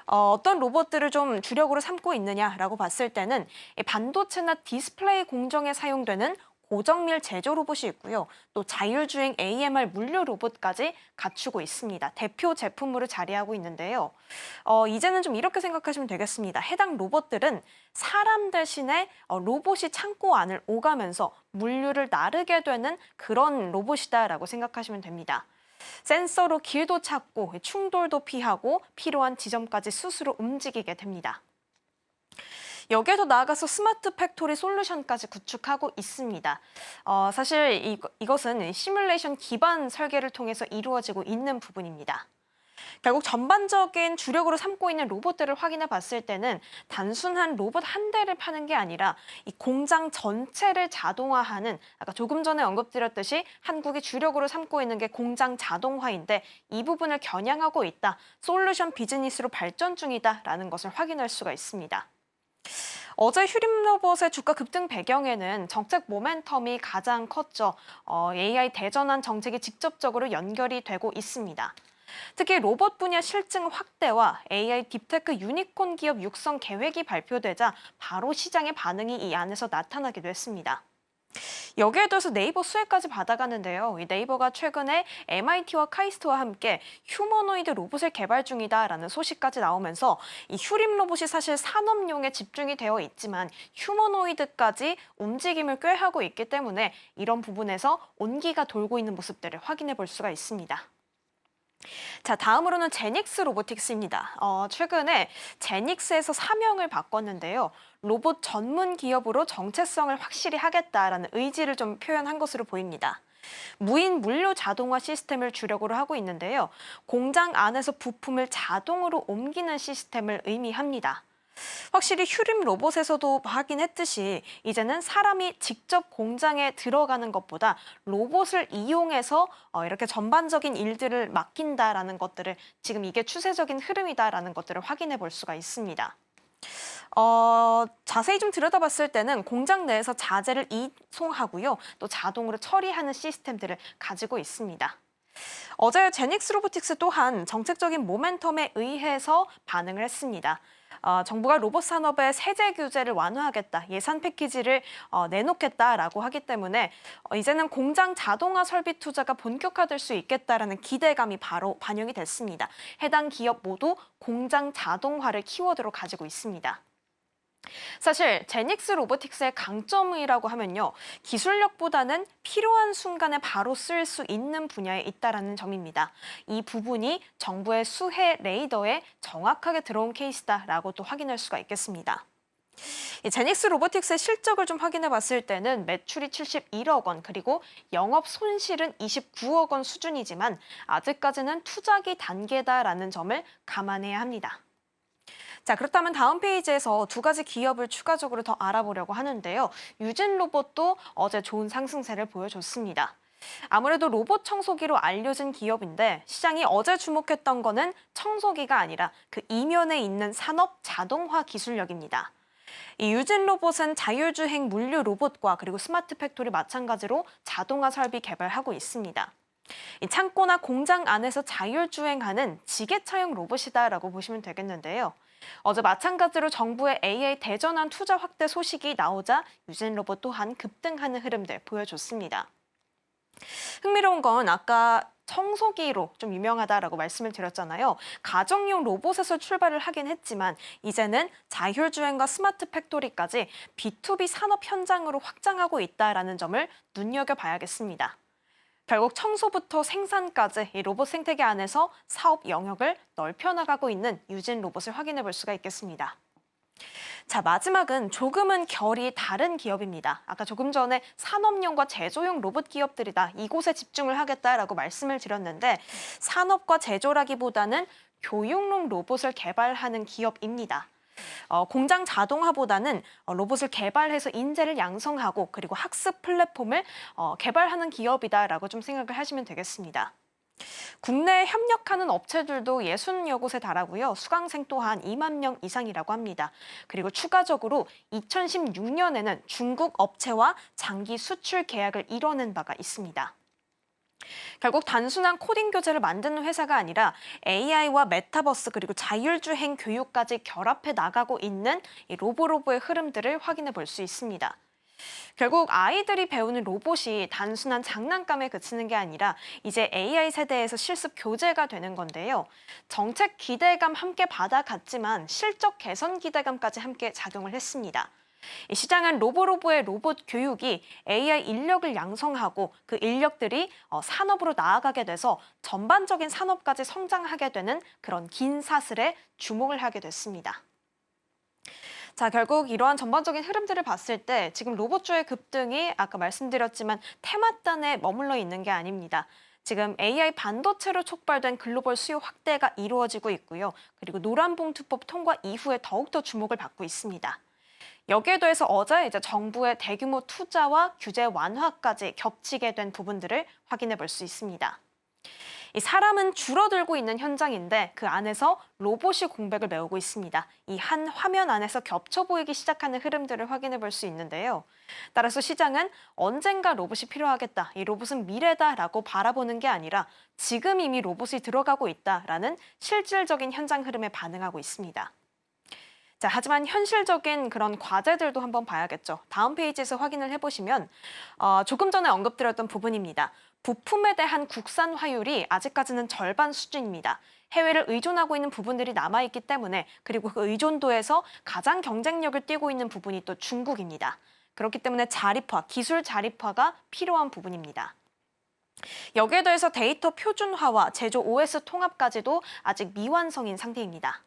어떤 로봇들을 좀 주력으로 삼고 있느냐라고 봤을 때는 반도체나 디스플레이 공정에 사용되는 고정밀 제조 로봇이 있고요. 또 자율주행 AMR 물류 로봇까지 갖추고 있습니다. 대표 제품으로 자리하고 있는데요. 이제는 좀 이렇게 생각하시면 되겠습니다. 해당 로봇들은 사람 대신에 로봇이 창고 안을 오가면서 물류를 나르게 되는 그런 로봇이다라고 생각하시면 됩니다. 센서로 길도 찾고 충돌도 피하고 필요한 지점까지 스스로 움직이게 됩니다. 여기에 더 나아가서 스마트 팩토리 솔루션까지 구축하고 있습니다. 사실 이것은 시뮬레이션 기반 설계를 통해서 이루어지고 있는 부분입니다. 결국 전반적인 주력으로 삼고 있는 로봇들을 확인해 봤을 때는 단순한 로봇 한 대를 파는 게 아니라 이 공장 전체를 자동화하는 아까 조금 전에 언급드렸듯이 한국이 주력으로 삼고 있는 게 공장 자동화인데 이 부분을 겨냥하고 있다. 솔루션 비즈니스로 발전 중이다라는 것을 확인할 수가 있습니다. 어제 휴림 로봇의 주가 급등 배경에는 정책 모멘텀이 가장 컸죠. AI 대전환 정책이 직접적으로 연결이 되고 있습니다. 특히 로봇 분야 실증 확대와 AI 딥테크 유니콘 기업 육성 계획이 발표되자 바로 시장의 반응이 이 안에서 나타나기도 했습니다. 여기에 더해서 네이버 수혜까지 받아가는데요. 이 네이버가 최근에 MIT와 카이스트와 함께 휴머노이드 로봇을 개발 중이다라는 소식까지 나오면서 이 휴림 로봇이 사실 산업용에 집중이 되어 있지만 휴머노이드까지 움직임을 꾀하고 있기 때문에 이런 부분에서 온기가 돌고 있는 모습들을 확인해 볼 수가 있습니다. 자, 다음으로는 제닉스 로보틱스입니다. 최근에 제닉스에서 사명을 바꿨는데요. 로봇 전문 기업으로 정체성을 확실히 하겠다라는 의지를 좀 표현한 것으로 보입니다. 무인 물류 자동화 시스템을 주력으로 하고 있는데요. 공장 안에서 부품을 자동으로 옮기는 시스템을 의미합니다. 확실히 휴림 로봇에서도 확인했듯이 이제는 사람이 직접 공장에 들어가는 것보다 로봇을 이용해서 이렇게 전반적인 일들을 맡긴다라는 것들을 지금 이게 추세적인 흐름이다라는 것들을 확인해 볼 수가 있습니다. 자세히 좀 들여다봤을 때는 공장 내에서 자재를 이송하고요. 또 자동으로 처리하는 시스템들을 가지고 있습니다. 어제 제닉스 로보틱스 또한 정책적인 모멘텀에 의해서 반응을 했습니다. 정부가 로봇 산업의 세제 규제를 완화하겠다, 예산 패키지를 내놓겠다라고 하기 때문에 이제는 공장 자동화 설비 투자가 본격화될 수 있겠다라는 기대감이 바로 반영이 됐습니다. 해당 기업 모두 공장 자동화를 키워드로 가지고 있습니다. 사실 제닉스 로보틱스의 강점이라고 하면요, 기술력보다는 필요한 순간에 바로 쓸 수 있는 분야에 있다라는 점입니다. 이 부분이 정부의 수해 레이더에 정확하게 들어온 케이스다라고 또 확인할 수가 있겠습니다. 제닉스 로보틱스의 실적을 좀 확인해 봤을 때는 매출이 71억 원, 그리고 영업 손실은 29억 원 수준이지만 아직까지는 투자기 단계다라는 점을 감안해야 합니다. 자, 그렇다면 다음 페이지에서 두 가지 기업을 추가적으로 더 알아보려고 하는데요. 유진 로봇도 어제 좋은 상승세를 보여줬습니다. 아무래도 로봇 청소기로 알려진 기업인데 시장이 어제 주목했던 거는 청소기가 아니라 그 이면에 있는 산업 자동화 기술력입니다. 이 유진 로봇은 자율주행 물류 로봇과 그리고 스마트 팩토리 마찬가지로 자동화 설비 개발하고 있습니다. 이 창고나 공장 안에서 자율주행하는 지게차용 로봇이다라고 보시면 되겠는데요. 어제 마찬가지로 정부의 AI 대전환 투자 확대 소식이 나오자 유진 로봇 또한 급등하는 흐름들 보여줬습니다. 흥미로운 건 아까 청소기로 좀 유명하다라고 말씀을 드렸잖아요. 가정용 로봇에서 출발을 하긴 했지만 이제는 자율주행과 스마트 팩토리까지 B2B 산업 현장으로 확장하고 있다라는 점을 눈여겨봐야겠습니다. 결국 청소부터 생산까지 이 로봇 생태계 안에서 사업 영역을 넓혀나가고 있는 유진 로봇을 확인해 볼 수가 있겠습니다. 자, 마지막은 조금은 결이 다른 기업입니다. 아까 조금 전에 산업용과 제조용 로봇 기업들이다, 이곳에 집중을 하겠다라고 말씀을 드렸는데 산업과 제조라기보다는 교육용 로봇을 개발하는 기업입니다. 공장 자동화보다는 로봇을 개발해서 인재를 양성하고 그리고 학습 플랫폼을 개발하는 기업이다라고 좀 생각을 하시면 되겠습니다. 국내에 협력하는 업체들도 60여 곳에 달하고요. 수강생 또한 2만 명 이상이라고 합니다. 그리고 추가적으로 2016년에는 중국 업체와 장기 수출 계약을 이뤄낸 바가 있습니다. 결국 단순한 코딩 교재를 만드는 회사가 아니라 AI와 메타버스 그리고 자율주행 교육까지 결합해 나가고 있는 이 로보로보의 흐름들을 확인해 볼 수 있습니다. 결국 아이들이 배우는 로봇이 단순한 장난감에 그치는 게 아니라 이제 AI 세대에서 실습 교재가 되는 건데요. 정책 기대감 함께 받아갔지만 실적 개선 기대감까지 함께 작용을 했습니다. 이 시장은 로보로보의 로봇 교육이 AI 인력을 양성하고 그 인력들이 산업으로 나아가게 돼서 전반적인 산업까지 성장하게 되는 그런 긴 사슬에 주목을 하게 됐습니다. 자, 결국 이러한 전반적인 흐름들을 봤을 때 지금 로봇주의 급등이 아까 말씀드렸지만 테마단에 머물러 있는 게 아닙니다. 지금 AI 반도체로 촉발된 글로벌 수요 확대가 이루어지고 있고요. 그리고 노란봉투법 통과 이후에 더욱더 주목을 받고 있습니다. 여기에 더해서 어제 이제 정부의 대규모 투자와 규제 완화까지 겹치게 된 부분들을 확인해 볼 수 있습니다. 이 사람은 줄어들고 있는 현장인데 그 안에서 로봇이 공백을 메우고 있습니다. 이 한 화면 안에서 겹쳐 보이기 시작하는 흐름들을 확인해 볼 수 있는데요. 따라서 시장은 언젠가 로봇이 필요하겠다, 이 로봇은 미래다라고 바라보는 게 아니라 지금 이미 로봇이 들어가고 있다라는 실질적인 현장 흐름에 반응하고 있습니다. 자, 하지만 현실적인 그런 과제들도 한번 봐야겠죠. 다음 페이지에서 확인을 해보시면 조금 전에 언급드렸던 부분입니다. 부품에 대한 국산화율이 아직까지는 절반 수준입니다. 해외를 의존하고 있는 부분들이 남아있기 때문에 그리고 그 의존도에서 가장 경쟁력을 띠고 있는 부분이 또 중국입니다. 그렇기 때문에 자립화, 기술 자립화가 필요한 부분입니다. 여기에 더해서 데이터 표준화와 제조 OS 통합까지도 아직 미완성인 상태입니다.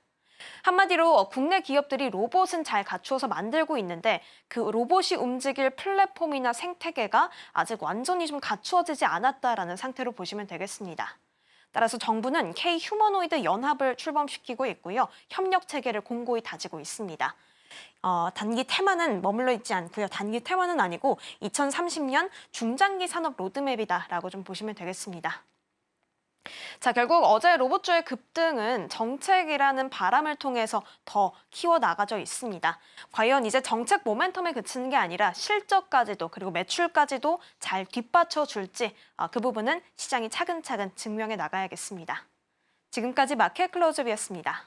한마디로 국내 기업들이 로봇은 잘 갖추어서 만들고 있는데 그 로봇이 움직일 플랫폼이나 생태계가 아직 완전히 좀 갖추어지지 않았다라는 상태로 보시면 되겠습니다. 따라서 정부는 K-휴머노이드 연합을 출범시키고 있고요. 협력 체계를 공고히 다지고 있습니다. 단기 테마는 머물러 있지 않고요. 단기 테마는 아니고 2030년 중장기 산업 로드맵이다라고 좀 보시면 되겠습니다. 자, 결국 어제 로봇주의 급등은 정책이라는 바람을 통해서 더 키워나가져 있습니다. 과연 이제 정책 모멘텀에 그치는 게 아니라 실적까지도 그리고 매출까지도 잘 뒷받쳐 줄지 그 부분은 시장이 차근차근 증명해 나가야겠습니다. 지금까지 마켓 클로즈업이었습니다.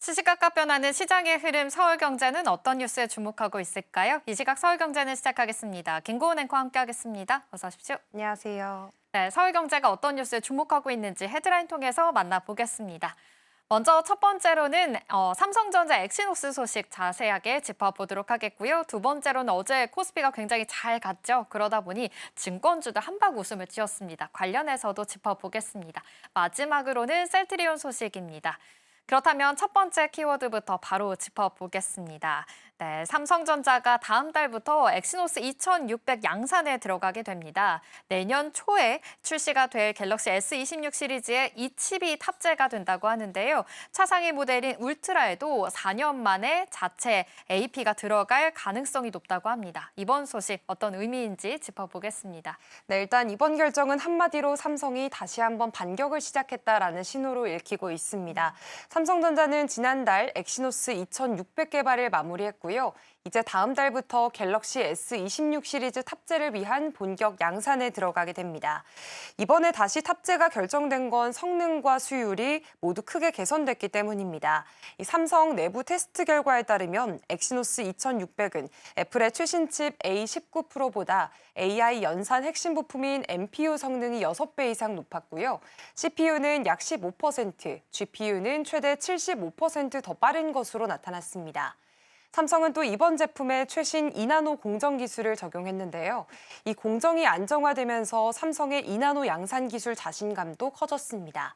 시시각각 변하는 시장의 흐름, 서울경제는 어떤 뉴스에 주목하고 있을까요? 이 시각 서울경제는 시작하겠습니다. 김고은 앵커와 함께하겠습니다. 어서 오십시오. 안녕하세요. 네, 서울경제가 어떤 뉴스에 주목하고 있는지 헤드라인 통해서 만나보겠습니다. 먼저 첫 번째로는 삼성전자 엑시노스 소식 자세하게 짚어보도록 하겠고요. 두 번째로는 어제 코스피가 굉장히 잘 갔죠. 그러다 보니 증권주들 한박 웃음을 지었습니다. 관련해서도 짚어보겠습니다. 마지막으로는 셀트리온 소식입니다. 그렇다면 첫 번째 키워드부터 바로 짚어보겠습니다. 네, 삼성전자가 다음 달부터 엑시노스 2600 양산에 들어가게 됩니다. 내년 초에 출시가 될 갤럭시 S26 시리즈에 이 칩이 탑재가 된다고 하는데요. 차상위 모델인 울트라에도 4년 만에 자체 AP가 들어갈 가능성이 높다고 합니다. 이번 소식 어떤 의미인지 짚어보겠습니다. 네, 일단 이번 결정은 한마디로 삼성이 다시 한번 반격을 시작했다라는 신호로 읽히고 있습니다. 삼성전자는 지난달 엑시노스 2600 개발을 마무리했고 이제 다음 달부터 갤럭시 S26 시리즈 탑재를 위한 본격 양산에 들어가게 됩니다. 이번에 다시 탑재가 결정된 건 성능과 수율이 모두 크게 개선됐기 때문입니다. 이 삼성 내부 테스트 결과에 따르면 엑시노스 2600은 애플의 최신 칩 A19 프로보다 AI 연산 핵심 부품인 NPU 성능이 6배 이상 높았고요. CPU는 약 15%, GPU는 최대 75% 더 빠른 것으로 나타났습니다. 삼성은 또 이번 제품에 최신 2나노 공정 기술을 적용했는데요. 이 공정이 안정화되면서 삼성의 2나노 양산 기술 자신감도 커졌습니다.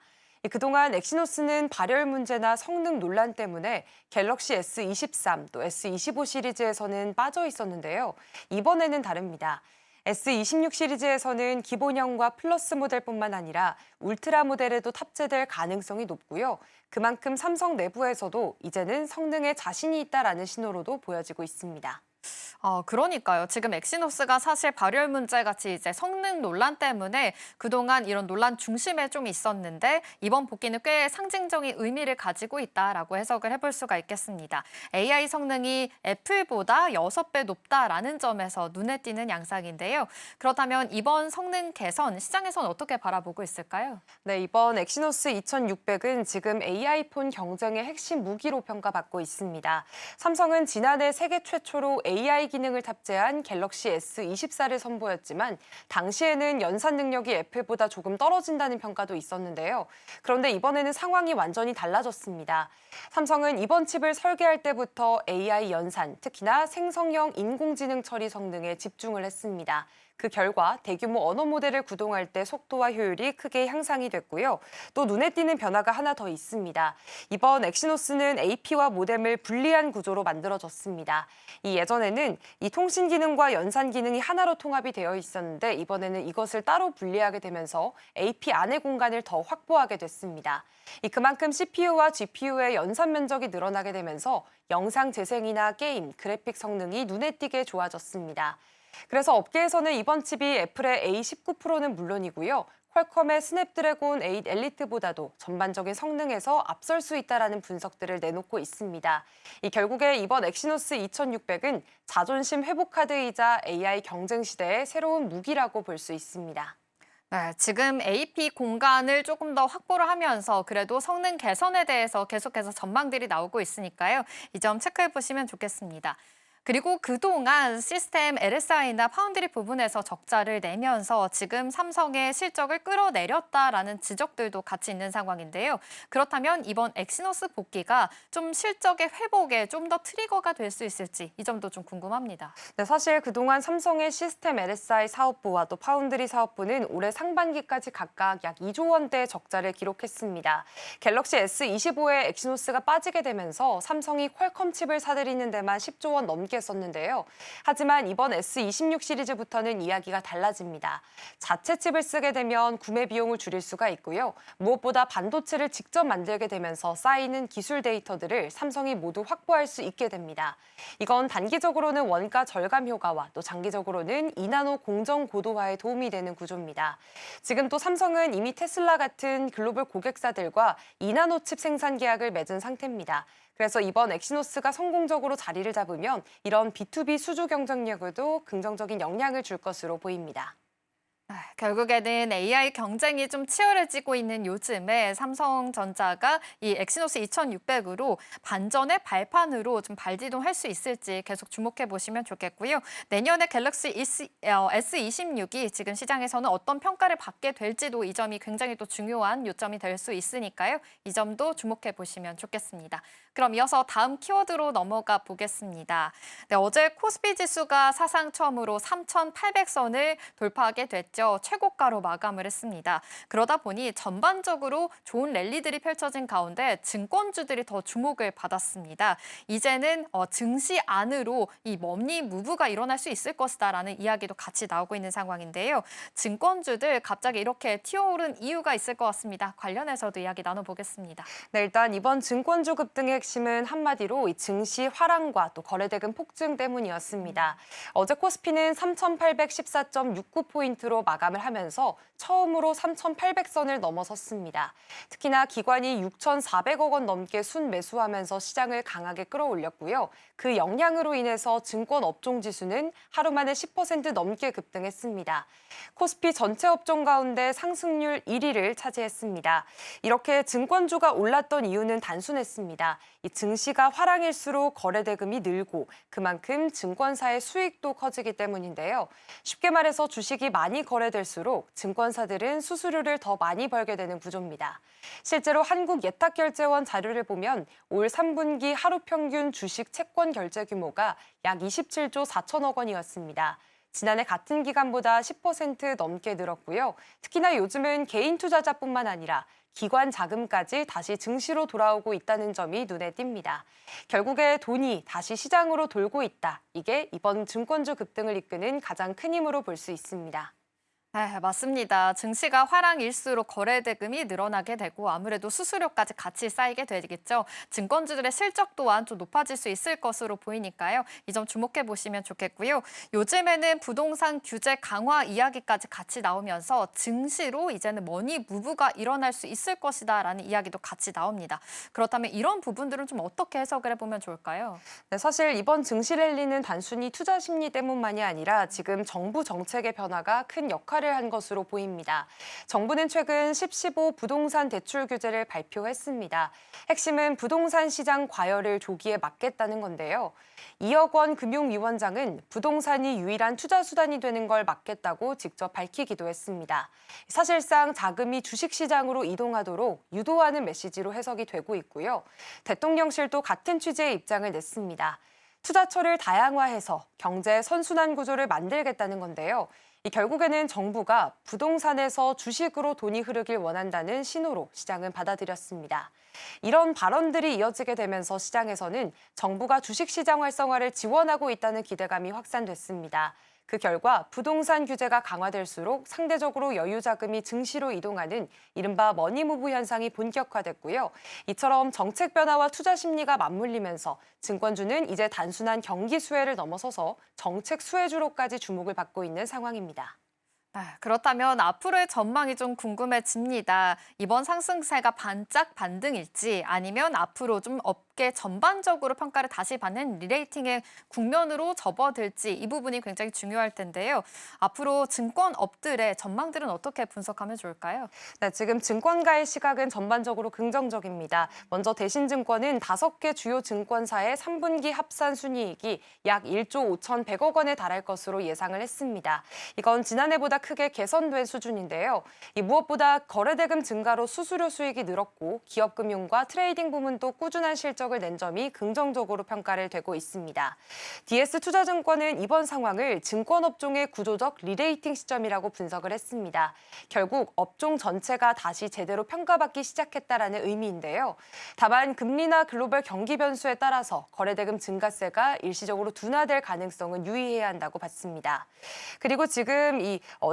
그동안 엑시노스는 발열 문제나 성능 논란 때문에 갤럭시 S23, 또 S25 시리즈에서는 빠져 있었는데요. 이번에는 다릅니다. S26 시리즈에서는 기본형과 플러스 모델뿐만 아니라 울트라 모델에도 탑재될 가능성이 높고요. 그만큼 삼성 내부에서도 이제는 성능에 자신이 있다라는 신호로도 보여지고 있습니다. 그러니까요. 지금 엑시노스가 사실 발열 문제 같이 이제 성능 논란 때문에 그동안 이런 논란 중심에 좀 있었는데 이번 복귀는 꽤 상징적인 의미를 가지고 있다라고 해석을 해볼 수가 있겠습니다. AI 성능이 애플보다 6배 높다라는 점에서 눈에 띄는 양상인데요. 그렇다면 이번 성능 개선 시장에서는 어떻게 바라보고 있을까요? 네, 이번 엑시노스 2600은 지금 AI폰 경쟁의 핵심 무기로 평가받고 있습니다. 삼성은 지난해 세계 최초로 AI 기능을 탑재한 갤럭시 S24를 선보였지만 당시에는 연산 능력이 애플보다 조금 떨어진다는 평가도 있었는데요. 그런데 이번에는 상황이 완전히 달라졌습니다. 삼성은 이번 칩을 설계할 때부터 AI 연산, 특히나 생성형 인공지능 처리 성능에 집중을 했습니다. 그 결과 대규모 언어 모델을 구동할 때 속도와 효율이 크게 향상이 됐고요. 또 눈에 띄는 변화가 하나 더 있습니다. 이번 엑시노스는 AP와 모뎀을 분리한 구조로 만들어졌습니다. 이 예전에는 이 통신 기능과 연산 기능이 하나로 통합이 되어 있었는데 이번에는 이것을 따로 분리하게 되면서 AP 안의 공간을 더 확보하게 됐습니다. 그만큼 CPU와 GPU의 연산 면적이 늘어나게 되면서 영상 재생이나 게임, 그래픽 성능이 눈에 띄게 좋아졌습니다. 그래서 업계에서는 이번 칩이 애플의 A19 프로는 물론이고요. 퀄컴의 스냅드래곤 8 엘리트보다도 전반적인 성능에서 앞설 수 있다는 분석들을 내놓고 있습니다. 결국에 이번 엑시노스 2600은 자존심 회복 카드이자 AI 경쟁 시대의 새로운 무기라고 볼 수 있습니다. 네, 지금 AP 공간을 조금 더 확보를 하면서 그래도 성능 개선에 대해서 계속해서 전망들이 나오고 있으니까요. 이 점 체크해 보시면 좋겠습니다. 그리고 그동안 시스템 LSI나 파운드리 부분에서 적자를 내면서 지금 삼성의 실적을 끌어내렸다라는 지적들도 같이 있는 상황인데요. 그렇다면 이번 엑시노스 복귀가 좀 실적의 회복에 좀 더 트리거가 될 수 있을지 이 점도 좀 궁금합니다. 네, 사실 그동안 삼성의 시스템 LSI 사업부와 또 파운드리 사업부는 올해 상반기까지 각각 약 2조 원대의 적자를 기록했습니다. 갤럭시 S25에 엑시노스가 빠지게 되면서 삼성이 퀄컴 칩을 사들이는 데만 10조 원 넘게 썼는데요. 하지만 이번 S26 시리즈부터는 이야기가 달라집니다. 자체 칩을 쓰게 되면 구매 비용을 줄일 수가 있고요. 무엇보다 반도체를 직접 만들게 되면서 쌓이는 기술 데이터들을 삼성이 모두 확보할 수 있게 됩니다. 이건 단기적으로는 원가 절감 효과와 또 장기적으로는 2나노 공정 고도화에 도움이 되는 구조입니다. 지금 또 삼성은 이미 테슬라 같은 글로벌 고객사들과 2나노 칩 생산 계약을 맺은 상태입니다. 그래서 이번 엑시노스가 성공적으로 자리를 잡으면 이런 B2B 수주 경쟁력에도 긍정적인 영향을 줄 것으로 보입니다. 결국에는 AI 경쟁이 좀 치열해지고 있는 요즘에 삼성전자가 이 엑시노스 2600으로 반전의 발판으로 좀 발디동할 수 있을지 계속 주목해 보시면 좋겠고요. 내년에 갤럭시 S26이 지금 시장에서는 어떤 평가를 받게 될지도 이 점이 굉장히 또 중요한 요점이 될 수 있으니까요. 이 점도 주목해 보시면 좋겠습니다. 그럼 이어서 다음 키워드로 넘어가 보겠습니다. 네, 어제 코스피 지수가 사상 처음으로 3,800선을 돌파하게 됐죠. 최고가로 마감을 했습니다. 그러다 보니 전반적으로 좋은 랠리들이 펼쳐진 가운데 증권주들이 더 주목을 받았습니다. 이제는 증시 안으로 이 머니 무브가 일어날 수 있을 것이다라는 이야기도 같이 나오고 있는 상황인데요. 증권주들 갑자기 이렇게 튀어오른 이유가 있을 것 같습니다. 관련해서도 이야기 나눠보겠습니다. 네, 일단 이번 증권주 급등의 핵심은 한마디로 이 증시 화랑과 또 거래대금 폭증 때문이었습니다. 어제 코스피는 3,814.69포인트로 마감을 하면서 처음으로 3,800선을 넘어섰습니다. 특히나 기관이 6,400억 원 넘게 순매수하면서 시장을 강하게 끌어올렸고요. 그 영향으로 인해서 증권 업종 지수는 하루 만에 10% 넘게 급등했습니다. 코스피 전체 업종 가운데 상승률 1위를 차지했습니다. 이렇게 증권주가 올랐던 이유는 단순했습니다. 이 증시가 화랑일수록 거래대금이 늘고 그만큼 증권사의 수익도 커지기 때문인데요. 쉽게 말해서 주식이 많이 거래될수록 증권사들은 수수료를 더 많이 벌게 되는 구조입니다. 실제로 한국예탁결제원 자료를 보면 올 3분기 하루 평균 주식 채권 결제 규모가 약 27조 4천억 원이었습니다. 지난해 같은 기간보다 10% 넘게 늘었고요. 특히나 요즘은 개인 투자자뿐만 아니라 기관 자금까지 다시 증시로 돌아오고 있다는 점이 눈에 띕니다. 결국에 돈이 다시 시장으로 돌고 있다. 이게 이번 증권주 급등을 이끄는 가장 큰 힘으로 볼 수 있습니다. 네, 맞습니다. 증시가 화랑일수록 거래대금이 늘어나게 되고 아무래도 수수료까지 같이 쌓이게 되겠죠. 증권주들의 실적 또한 좀 높아질 수 있을 것으로 보이니까요. 이 점 주목해 보시면 좋겠고요. 요즘에는 부동산 규제 강화 이야기까지 같이 나오면서 증시로 이제는 머니 무브가 일어날 수 있을 것이다라는 이야기도 같이 나옵니다. 그렇다면 이런 부분들은 좀 어떻게 해석을 해보면 좋을까요? 네, 사실 이번 증시 랠리는 단순히 투자 심리 때문만이 아니라 지금 정부 정책의 변화가 큰 역할을 한 것으로 보입니다. 정부는 최근 10.15 부동산 대출 규제를 발표했습니다. 핵심은 부동산 시장 과열을 조기에 막겠다는 건데요. 2억 원 금융위원장은 부동산이 유일한 투자 수단이 되는 걸 막겠다고 직접 밝히기도 했습니다. 사실상 자금이 주식시장으로 이동하도록 유도하는 메시지로 해석이 되고 있고요. 대통령실도 같은 취지의 입장을 냈습니다. 투자처를 다양화해서 경제 선순환 구조를 만들겠다는 건데요. 결국에는 정부가 부동산에서 주식으로 돈이 흐르길 원한다는 신호로 시장은 받아들였습니다. 이런 발언들이 이어지게 되면서 시장에서는 정부가 주식시장 활성화를 지원하고 있다는 기대감이 확산됐습니다. 그 결과 부동산 규제가 강화될수록 상대적으로 여유 자금이 증시로 이동하는 이른바 머니무브 현상이 본격화됐고요. 이처럼 정책 변화와 투자 심리가 맞물리면서 증권주는 이제 단순한 경기 수혜를 넘어서서 정책 수혜주로까지 주목을 받고 있는 상황입니다. 그렇다면 앞으로의 전망이 좀 궁금해집니다. 이번 상승세가 반짝 반등일지 아니면 앞으로 좀 업계 전반적으로 평가를 다시 받는 리레이팅의 국면으로 접어들지 이 부분이 굉장히 중요할 텐데요. 앞으로 증권업들의 전망들은 어떻게 분석하면 좋을까요? 네, 지금 증권가의 시각은 전반적으로 긍정적입니다. 먼저 대신증권은 5개 주요 증권사의 3분기 합산 순이익이 약 1조 5,100억 원에 달할 것으로 예상을 했습니다. 이건 지난해보다 크게 개선된 수준인데요. 무엇보다 거래대금 증가로 수수료 수익이 늘었고 기업금융과 트레이딩 부문도 꾸준한 실적을 낸 점이 긍정적으로 평가를 되고 있습니다. DS투자증권은 이번 상황을 증권업종의 구조적 리레이팅 시점이라고 분석을 했습니다. 결국 업종 전체가 다시 제대로 평가받기 시작했다라는 의미인데요. 다만 금리나 글로벌 경기 변수에 따라서 거래대금 증가세가 일시적으로 둔화될 가능성은 유의해야 한다고 봤습니다. 그리고 지금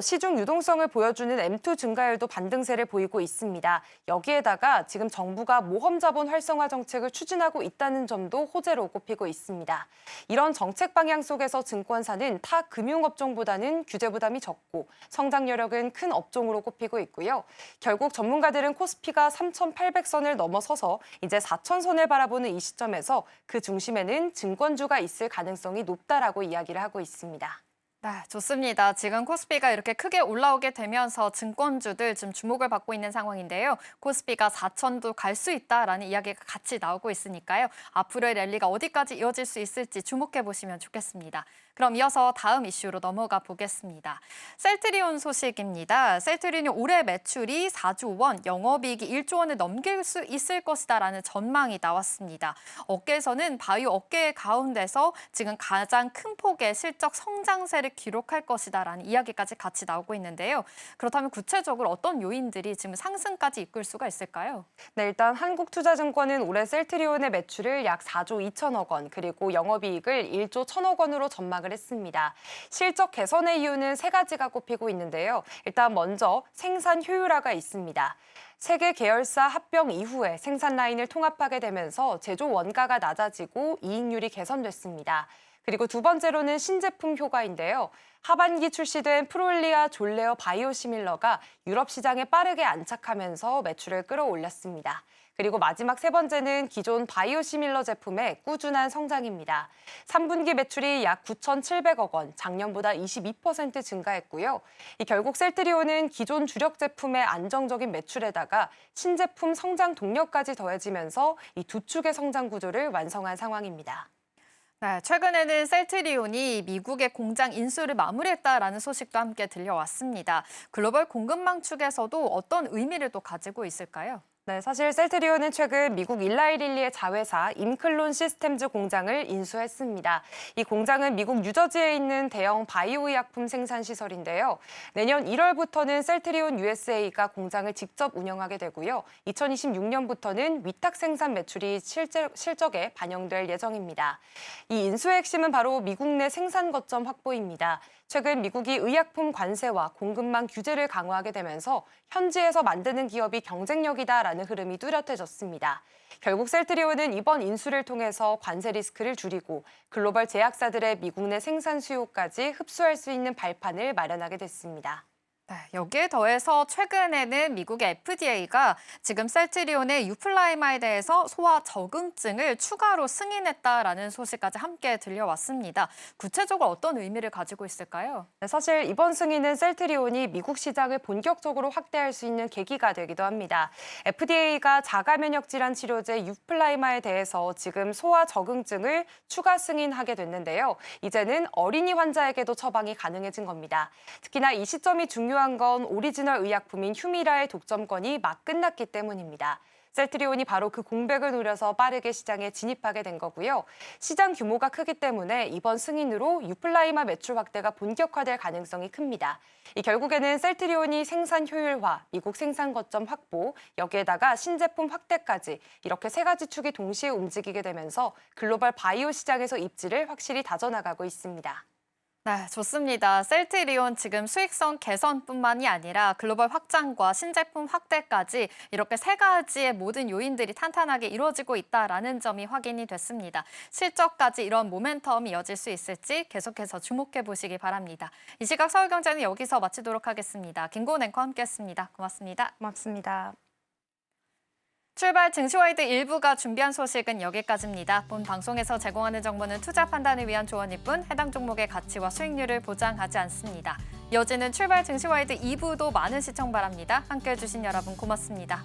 시중 유동성을 보여주는 M2 증가율도 반등세를 보이고 있습니다. 여기에다가 지금 정부가 모험 자본 활성화 정책을 추진하고 있다는 점도 호재로 꼽히고 있습니다. 이런 정책 방향 속에서 증권사는 타 금융업종보다는 규제 부담이 적고 성장 여력은 큰 업종으로 꼽히고 있고요. 결국 전문가들은 코스피가 3,800선을 넘어서서 이제 4,000선을 바라보는 이 시점에서 그 중심에는 증권주가 있을 가능성이 높다라고 이야기를 하고 있습니다. 네, 좋습니다. 지금 코스피가 이렇게 크게 올라오게 되면서 증권주들 좀 주목을 받고 있는 상황인데요. 코스피가 4천도 갈 수 있다라는 이야기가 같이 나오고 있으니까요. 앞으로의 랠리가 어디까지 이어질 수 있을지 주목해 보시면 좋겠습니다. 그럼 이어서 다음 이슈로 넘어가 보겠습니다. 셀트리온 소식입니다. 셀트리온이 올해 매출이 4조 원, 영업이익이 1조 원을 넘길 수 있을 것이다라는 전망이 나왔습니다. 업계에서는 바이오 업계의 가운데서 지금 가장 큰 폭의 실적 성장세를 기록할 것이다라는 이야기까지 같이 나오고 있는데요. 그렇다면 구체적으로 어떤 요인들이 지금 상승까지 이끌 수가 있을까요? 네, 일단 한국투자증권은 올해 셀트리온의 매출을 약 4조 2천억 원, 그리고 영업이익을 1조 1천억 원으로 전망을 했습니다. 실적 개선의 이유는 세 가지가 꼽히고 있는데요. 일단 먼저 생산 효율화가 있습니다. 세계 계열사 합병 이후에 생산 라인을 통합하게 되면서 제조 원가가 낮아지고 이익률이 개선됐습니다. 그리고 두 번째로는 신제품 효과인데요. 하반기 출시된 프롤리아 졸레어 바이오시밀러가 유럽 시장에 빠르게 안착하면서 매출을 끌어올렸습니다. 그리고 마지막 세 번째는 기존 바이오시밀러 제품의 꾸준한 성장입니다. 3분기 매출이 약 9,700억 원, 작년보다 22% 증가했고요. 결국 셀트리온은 기존 주력 제품의 안정적인 매출에다가 신제품 성장 동력까지 더해지면서 이 두 축의 성장 구조를 완성한 상황입니다. 네, 최근에는 셀트리온이 미국의 공장 인수를 마무리했다라는 소식도 함께 들려왔습니다. 글로벌 공급망 축에서도 어떤 의미를 또 가지고 있을까요? 네, 사실 셀트리온은 최근 미국 일라이릴리의 자회사 임클론 시스템즈 공장을 인수했습니다. 이 공장은 미국 뉴저지에 있는 대형 바이오 의약품 생산 시설인데요. 내년 1월부터는 셀트리온 USA가 공장을 직접 운영하게 되고요. 2026년부터는 위탁 생산 매출이 실적에 반영될 예정입니다. 이 인수의 핵심은 바로 미국 내 생산 거점 확보입니다. 최근 미국이 의약품 관세와 공급망 규제를 강화하게 되면서 현지에서 만드는 기업이 경쟁력이다라는 흐름이 뚜렷해졌습니다. 결국 셀트리온은 이번 인수를 통해서 관세 리스크를 줄이고 글로벌 제약사들의 미국 내 생산 수요까지 흡수할 수 있는 발판을 마련하게 됐습니다. 네, 여기에 더해서 최근에는 미국의 FDA가 지금 셀트리온의 유플라이마에 대해서 소아 적응증을 추가로 승인했다라는 소식까지 함께 들려왔습니다. 구체적으로 어떤 의미를 가지고 있을까요? 네, 사실 이번 승인은 셀트리온이 미국 시장을 본격적으로 확대할 수 있는 계기가 되기도 합니다. FDA가 자가면역 질환 치료제 유플라이마에 대해서 지금 소아 적응증을 추가 승인하게 됐는데요. 이제는 어린이 환자에게도 처방이 가능해진 겁니다. 특히나 이 시점이 중요한 건 오리지널 의약품인 휴미라의 독점권이 막 끝났기 때문입니다. 셀트리온이 바로 그 공백을 노려서 빠르게 시장에 진입하게 된 거고요. 시장 규모가 크기 때문에 이번 승인으로 유플라이마 매출 확대가 본격화될 가능성이 큽니다. 결국에는 셀트리온이 생산 효율화, 미국 생산 거점 확보, 여기에다가 신제품 확대까지 이렇게 세 가지 축이 동시에 움직이게 되면서 글로벌 바이오 시장에서 입지를 확실히 다져나가고 있습니다. 네, 좋습니다. 셀트리온 지금 수익성 개선뿐만이 아니라 글로벌 확장과 신제품 확대까지 이렇게 세 가지의 모든 요인들이 탄탄하게 이루어지고 있다라는 점이 확인이 됐습니다. 실적까지 이런 모멘텀이 이어질 수 있을지 계속해서 주목해 보시기 바랍니다. 이 시각 서울경제는 여기서 마치도록 하겠습니다. 김고은 앵커와 함께했습니다. 고맙습니다. 고맙습니다. 출발 증시와이드 1부가 준비한 소식은 여기까지입니다. 본 방송에서 제공하는 정보는 투자 판단을 위한 조언일 뿐 해당 종목의 가치와 수익률을 보장하지 않습니다. 이어지는 출발 증시와이드 2부도 많은 시청 바랍니다. 함께해 주신 여러분 고맙습니다.